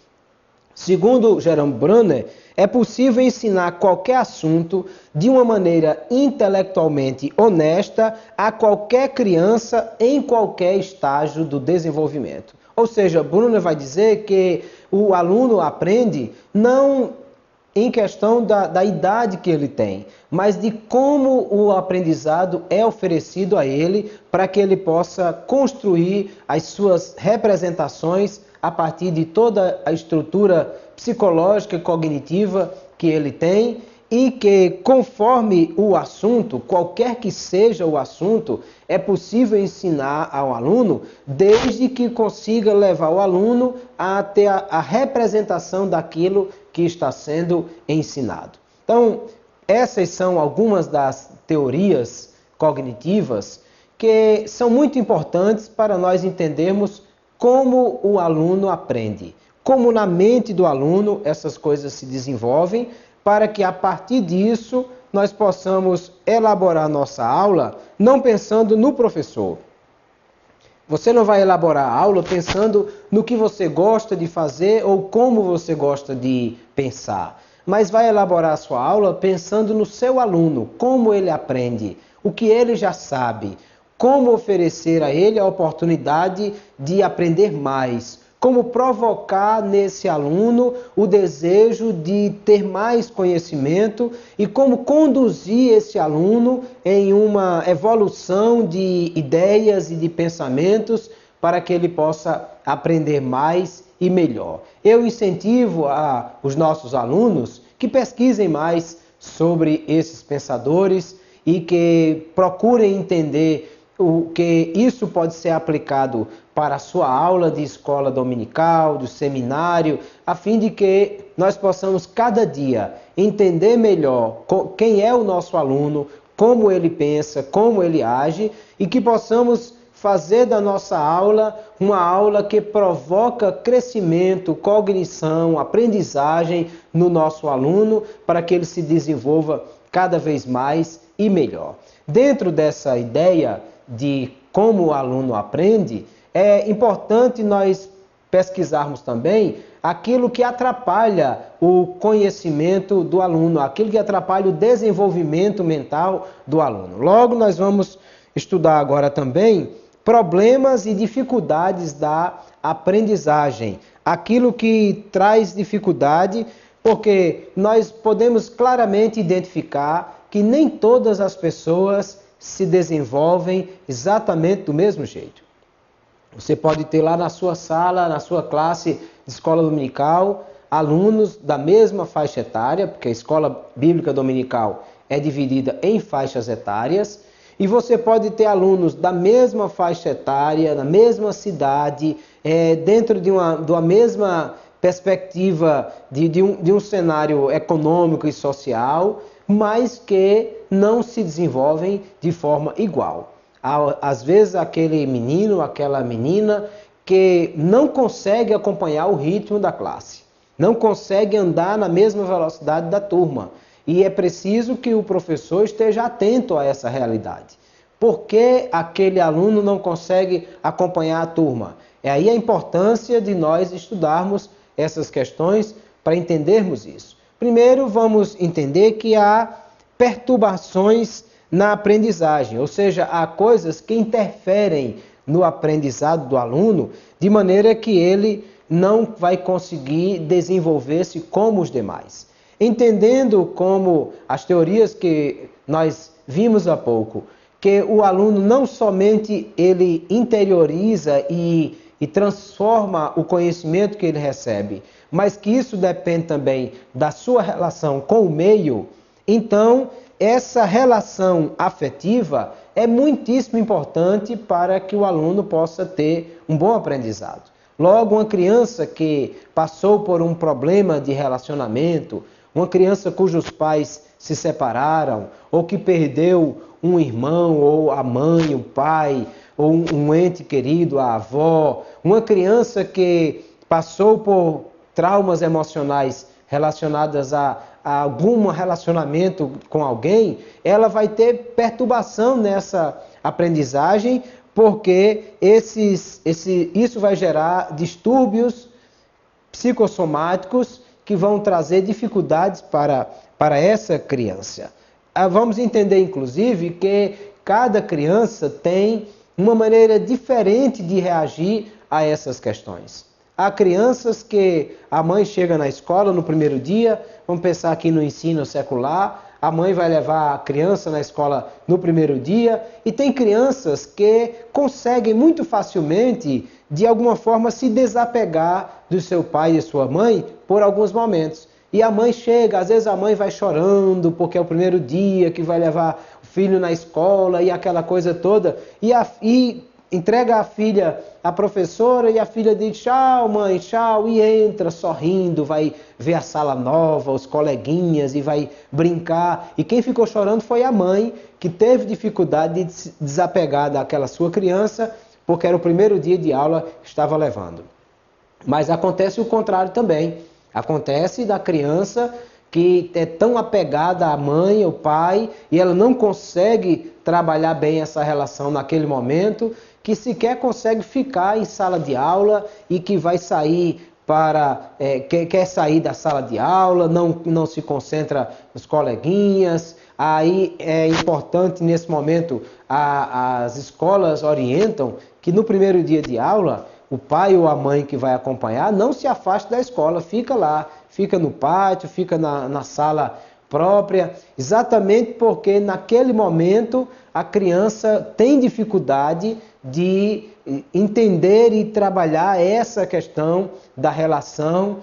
Segundo Jerome Bruner, é possível ensinar qualquer assunto de uma maneira intelectualmente honesta a qualquer criança em qualquer estágio do desenvolvimento. Ou seja, Bruner vai dizer que o aluno aprende não em questão da idade que ele tem, mas de como o aprendizado é oferecido a ele para que ele possa construir as suas representações a partir de toda a estrutura psicológica e cognitiva que ele tem, e que, conforme o assunto, qualquer que seja o assunto, é possível ensinar ao aluno, desde que consiga levar o aluno a ter a representação daquilo que está sendo ensinado. Então, essas são algumas das teorias cognitivas que são muito importantes para nós entendermos como o aluno aprende, como na mente do aluno essas coisas se desenvolvem, para que a partir disso nós possamos elaborar nossa aula não pensando no professor. Você não vai elaborar a aula pensando no que você gosta de fazer ou como você gosta de pensar, mas vai elaborar a sua aula pensando no seu aluno, como ele aprende, o que ele já sabe, como oferecer a ele a oportunidade de aprender mais, como provocar nesse aluno o desejo de ter mais conhecimento e como conduzir esse aluno em uma evolução de ideias e de pensamentos para que ele possa aprender mais e melhor. Eu incentivo os nossos alunos que pesquisem mais sobre esses pensadores e que procurem entender o que isso pode ser aplicado para a sua aula de escola dominical, do seminário, a fim de que nós possamos cada dia entender melhor quem é o nosso aluno, como ele pensa, como ele age, e que possamos fazer da nossa aula uma aula que provoca crescimento, cognição, aprendizagem no nosso aluno, para que ele se desenvolva cada vez mais e melhor. Dentro dessa ideia de como o aluno aprende, é importante nós pesquisarmos também aquilo que atrapalha o conhecimento do aluno, aquilo que atrapalha o desenvolvimento mental do aluno. Logo, nós vamos estudar agora também problemas e dificuldades da aprendizagem, aquilo que traz dificuldade, porque nós podemos claramente identificar que nem todas as pessoas se desenvolvem exatamente do mesmo jeito. Você pode ter lá na sua sala, na sua classe de escola dominical, alunos da mesma faixa etária, porque a escola bíblica dominical é dividida em faixas etárias, e você pode ter alunos da mesma faixa etária, na mesma cidade, dentro de uma mesma perspectiva de um cenário econômico e social, mas que não se desenvolvem de forma igual. Às vezes aquele menino, aquela menina que não consegue acompanhar o ritmo da classe, não consegue andar na mesma velocidade da turma. E é preciso que o professor esteja atento a essa realidade. Por que aquele aluno não consegue acompanhar a turma? É aí a importância de nós estudarmos essas questões para entendermos isso. Primeiro, vamos entender que há perturbações na aprendizagem, ou seja, há coisas que interferem no aprendizado do aluno, de maneira que ele não vai conseguir desenvolver-se como os demais. Entendendo como as teorias que nós vimos há pouco, que o aluno não somente ele interioriza e transforma o conhecimento que ele recebe, mas que isso depende também da sua relação com o meio, então essa relação afetiva é muitíssimo importante para que o aluno possa ter um bom aprendizado. Logo, uma criança que passou por um problema de relacionamento, uma criança cujos pais se separaram, ou que perdeu um irmão, ou a mãe, o pai, ou um ente querido, a avó, uma criança que passou por traumas emocionais relacionadas a algum relacionamento com alguém, ela vai ter perturbação nessa aprendizagem, porque isso vai gerar distúrbios psicossomáticos que vão trazer dificuldades para essa criança. Vamos entender, inclusive, que cada criança tem uma maneira diferente de reagir a essas questões. Há crianças que a mãe chega na escola no primeiro dia, vamos pensar aqui no ensino secular, a mãe vai levar a criança na escola no primeiro dia, e tem crianças que conseguem muito facilmente, de alguma forma, se desapegar do seu pai e sua mãe por alguns momentos. E a mãe chega, às vezes a mãe vai chorando, porque é o primeiro dia que vai levar o filho na escola e aquela coisa toda, e entrega a filha à professora e a filha diz tchau mãe, tchau, e entra sorrindo, vai ver a sala nova, os coleguinhas e vai brincar. E quem ficou chorando foi a mãe, que teve dificuldade de se desapegar daquela sua criança, porque era o primeiro dia de aula que estava levando. Mas acontece o contrário também. Acontece da criança que é tão apegada à mãe, ao pai, e ela não consegue trabalhar bem essa relação naquele momento, que sequer consegue ficar em sala de aula e que vai sair quer sair da sala de aula, não se concentra nos coleguinhas. Aí é importante nesse momento, as escolas orientam que no primeiro dia de aula, o pai ou a mãe que vai acompanhar não se afaste da escola, fica lá, fica no pátio, fica na sala própria, exatamente porque naquele momento a criança tem dificuldade de entender e trabalhar essa questão da relação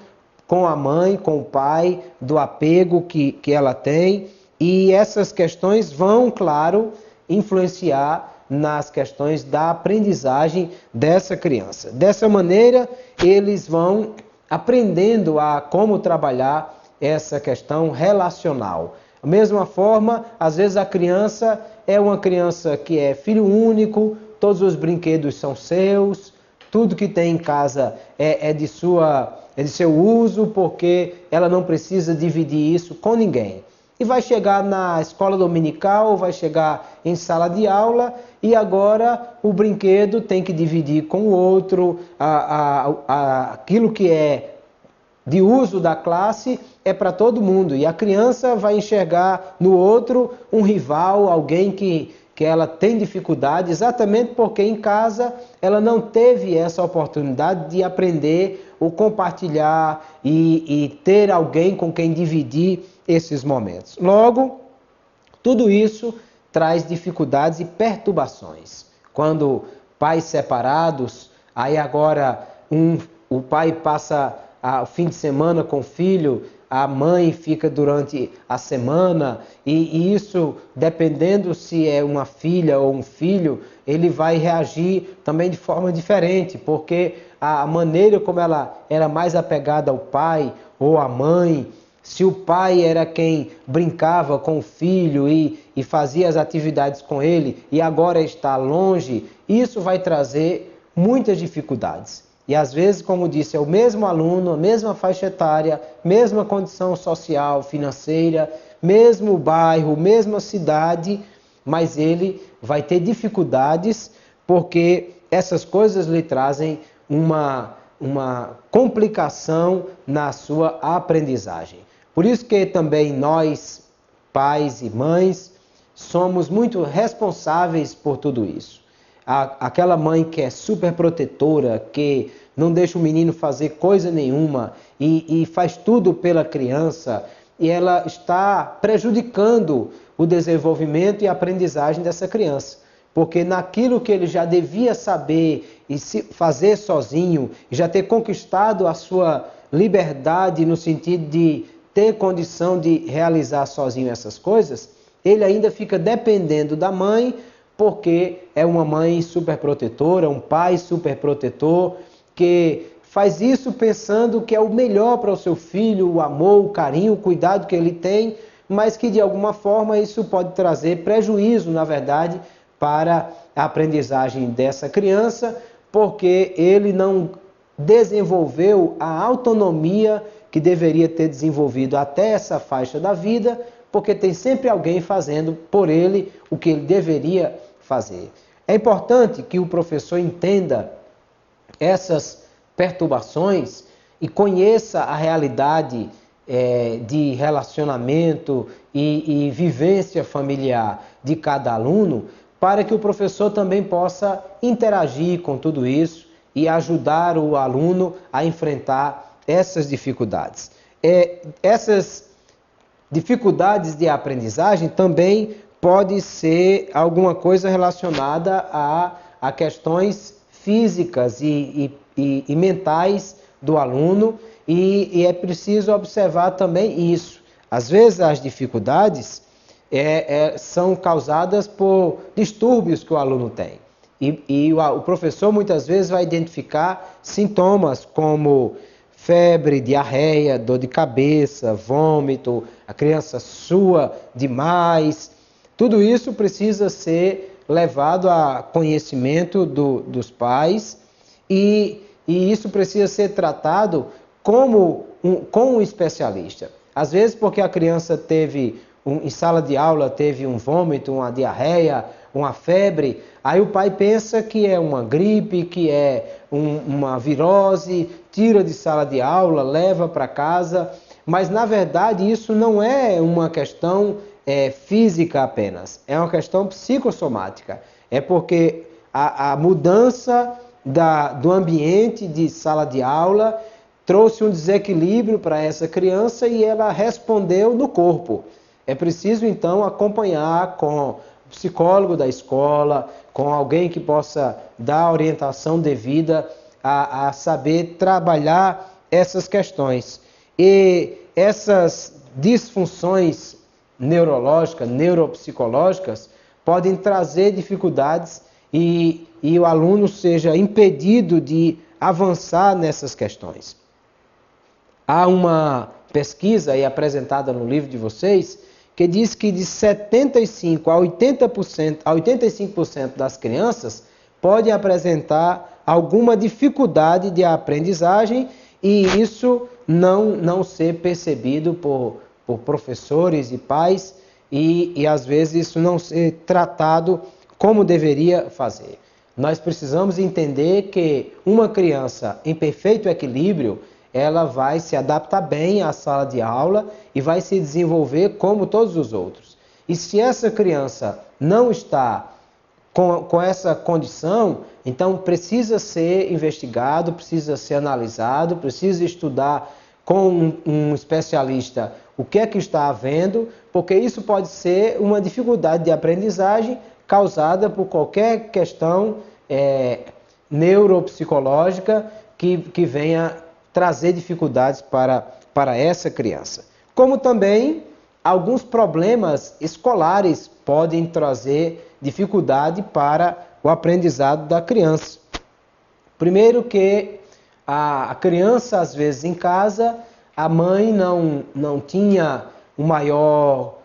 com a mãe, com o pai, do apego que ela tem. E essas questões vão, claro, influenciar nas questões da aprendizagem dessa criança. Dessa maneira, eles vão aprendendo a como trabalhar essa questão relacional. Da mesma forma, às vezes a criança é uma criança que é filho único, todos os brinquedos são seus, tudo que tem em casa é de seu uso, porque ela não precisa dividir isso com ninguém. E vai chegar na escola dominical, vai chegar em sala de aula e agora o brinquedo tem que dividir com o outro, aquilo que é de uso da classe é para todo mundo. E a criança vai enxergar no outro um rival, alguém que ela tem dificuldade, exatamente porque em casa ela não teve essa oportunidade de aprender ou compartilhar e ter alguém com quem dividir esses momentos. Logo, tudo isso traz dificuldades e perturbações. Quando pais separados, aí agora o pai passa o fim de semana com o filho, a mãe fica durante a semana, e isso, dependendo se é uma filha ou um filho, ele vai reagir também de forma diferente, porque a maneira como ela era mais apegada ao pai ou à mãe, se o pai era quem brincava com o filho e fazia as atividades com ele, e agora está longe, isso vai trazer muitas dificuldades. E às vezes, como disse, é o mesmo aluno, a mesma faixa etária, mesma condição social, financeira, mesmo bairro, mesma cidade, mas ele vai ter dificuldades porque essas coisas lhe trazem uma complicação na sua aprendizagem. Por isso que também nós, pais e mães, somos muito responsáveis por tudo isso. Aquela mãe que é super protetora, que não deixa o menino fazer coisa nenhuma e faz tudo pela criança, e ela está prejudicando o desenvolvimento e a aprendizagem dessa criança. Porque naquilo que ele já devia saber e fazer sozinho, já ter conquistado a sua liberdade no sentido de ter condição de realizar sozinho essas coisas, ele ainda fica dependendo da mãe, porque é uma mãe superprotetora, um pai superprotetor, que faz isso pensando que é o melhor para o seu filho, o amor, o carinho, o cuidado que ele tem, mas que de alguma forma isso pode trazer prejuízo, na verdade, para a aprendizagem dessa criança, porque ele não desenvolveu a autonomia que deveria ter desenvolvido até essa faixa da vida, porque tem sempre alguém fazendo por ele o que ele deveria fazer. É importante que o professor entenda essas perturbações e conheça a realidade de relacionamento e vivência familiar de cada aluno, para que o professor também possa interagir com tudo isso e ajudar o aluno a enfrentar essas dificuldades. Essas dificuldades de aprendizagem também pode ser alguma coisa relacionada a questões físicas e mentais do aluno, e é preciso observar também isso. Às vezes as dificuldades são causadas por distúrbios que o aluno tem. E o professor muitas vezes vai identificar sintomas como febre, diarreia, dor de cabeça, vômito, a criança sua demais. Tudo isso precisa ser levado a conhecimento dos pais e isso precisa ser tratado com um especialista. Às vezes porque a criança em sala de aula teve um vômito, uma diarreia, uma febre, aí o pai pensa que é uma gripe, que é uma virose, tira de sala de aula, leva para casa, mas na verdade isso não é uma questão física apenas, é uma questão psicossomática. É porque a mudança do ambiente de sala de aula trouxe um desequilíbrio para essa criança e ela respondeu no corpo. É preciso então acompanhar com psicólogo da escola, com alguém que possa dar orientação devida a saber trabalhar essas questões. E essas disfunções neurológicas, neuropsicológicas, podem trazer dificuldades e o aluno seja impedido de avançar nessas questões. Há uma pesquisa aí apresentada no livro de vocês que diz que de 75% a 85% das crianças podem apresentar alguma dificuldade de aprendizagem e isso não ser percebido por professores e pais e às vezes isso não ser tratado como deveria fazer. Nós precisamos entender que uma criança em perfeito equilíbrio, ela vai se adaptar bem à sala de aula e vai se desenvolver como todos os outros. E se essa criança não está com essa condição, então precisa ser investigado, precisa ser analisado, precisa estudar com um especialista o que é que está havendo, porque isso pode ser uma dificuldade de aprendizagem causada por qualquer questão neuropsicológica que venha trazer dificuldades para essa criança. Como também alguns problemas escolares podem trazer dificuldade para o aprendizado da criança. Primeiro que a criança, às vezes em casa, a mãe não tinha uma maior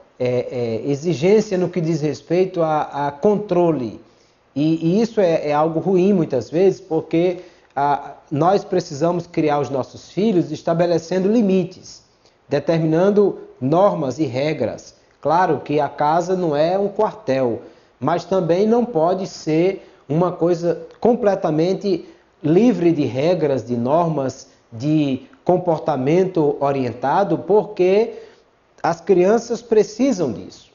exigência no que diz respeito a controle. E isso é algo ruim muitas vezes, porque nós precisamos criar os nossos filhos estabelecendo limites, determinando normas e regras. Claro que a casa não é um quartel, mas também não pode ser uma coisa completamente livre de regras, de normas, de comportamento orientado, porque as crianças precisam disso.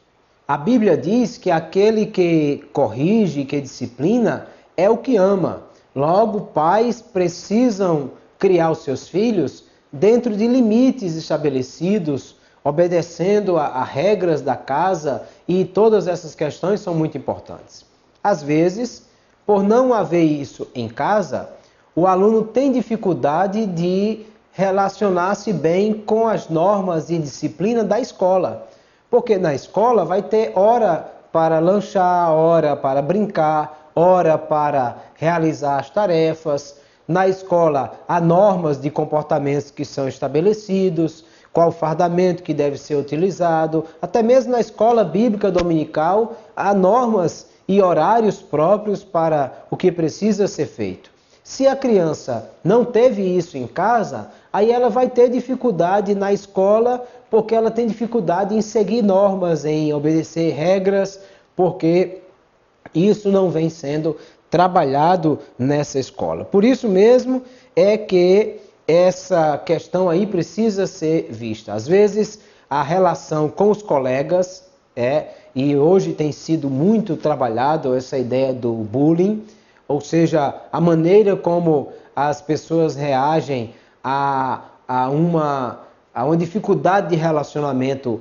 A Bíblia diz que aquele que corrige, que disciplina, é o que ama. Logo, pais precisam criar os seus filhos dentro de limites estabelecidos, obedecendo a regras da casa, e todas essas questões são muito importantes. Às vezes, por não haver isso em casa, o aluno tem dificuldade de relacionar-se bem com as normas e disciplina da escola. Porque na escola vai ter hora para lanchar, hora para brincar, hora para realizar as tarefas. Na escola há normas de comportamentos que são estabelecidos, qual fardamento que deve ser utilizado. Até mesmo na escola bíblica dominical há normas e horários próprios para o que precisa ser feito. Se a criança não teve isso em casa, aí ela vai ter dificuldade na escola, porque ela tem dificuldade em seguir normas, em obedecer regras, porque isso não vem sendo trabalhado nessa escola. Por isso mesmo é que essa questão aí precisa ser vista. Às vezes a relação com os colegas, e hoje tem sido muito trabalhado essa ideia do bullying, ou seja, a maneira como as pessoas reagem a uma dificuldade de relacionamento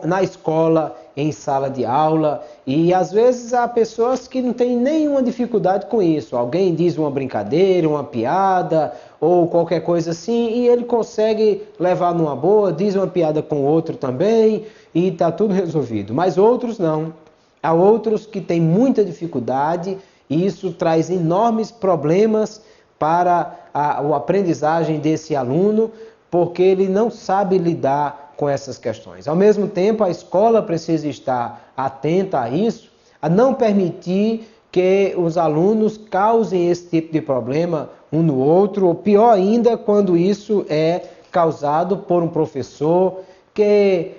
na escola, em sala de aula, e às vezes há pessoas que não têm nenhuma dificuldade com isso. Alguém diz uma brincadeira, uma piada ou qualquer coisa assim e ele consegue levar numa boa, diz uma piada com o outro também e está tudo resolvido. Mas outros não. Há outros que têm muita dificuldade e isso traz enormes problemas para a aprendizagem desse aluno, porque ele não sabe lidar com essas questões. Ao mesmo tempo, a escola precisa estar atenta a isso, a não permitir que os alunos causem esse tipo de problema um no outro, ou pior ainda, quando isso é causado por um professor que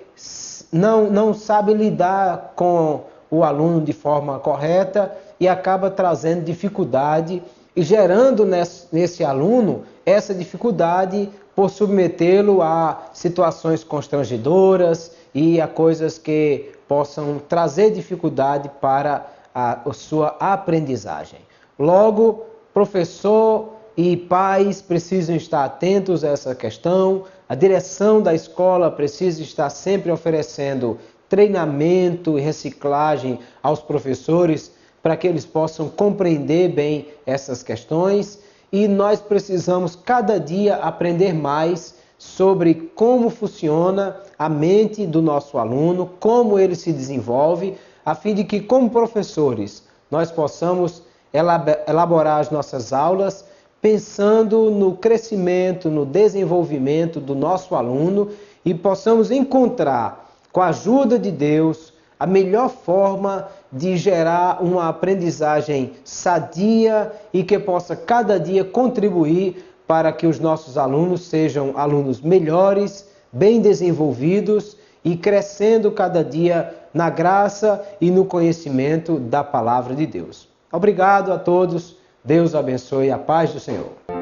não sabe lidar com o aluno de forma correta e acaba trazendo dificuldade e gerando nesse aluno essa dificuldade por submetê-lo a situações constrangedoras e a coisas que possam trazer dificuldade para a sua aprendizagem. Logo, professor e pais precisam estar atentos a essa questão, a direção da escola precisa estar sempre oferecendo treinamento e reciclagem aos professores para que eles possam compreender bem essas questões. E nós precisamos cada dia aprender mais sobre como funciona a mente do nosso aluno, como ele se desenvolve, a fim de que, como professores, nós possamos elaborar as nossas aulas pensando no crescimento, no desenvolvimento do nosso aluno e possamos encontrar, com a ajuda de Deus, a melhor forma de gerar uma aprendizagem sadia e que possa cada dia contribuir para que os nossos alunos sejam alunos melhores, bem desenvolvidos e crescendo cada dia na graça e no conhecimento da palavra de Deus. Obrigado a todos. Deus abençoe. A paz do Senhor.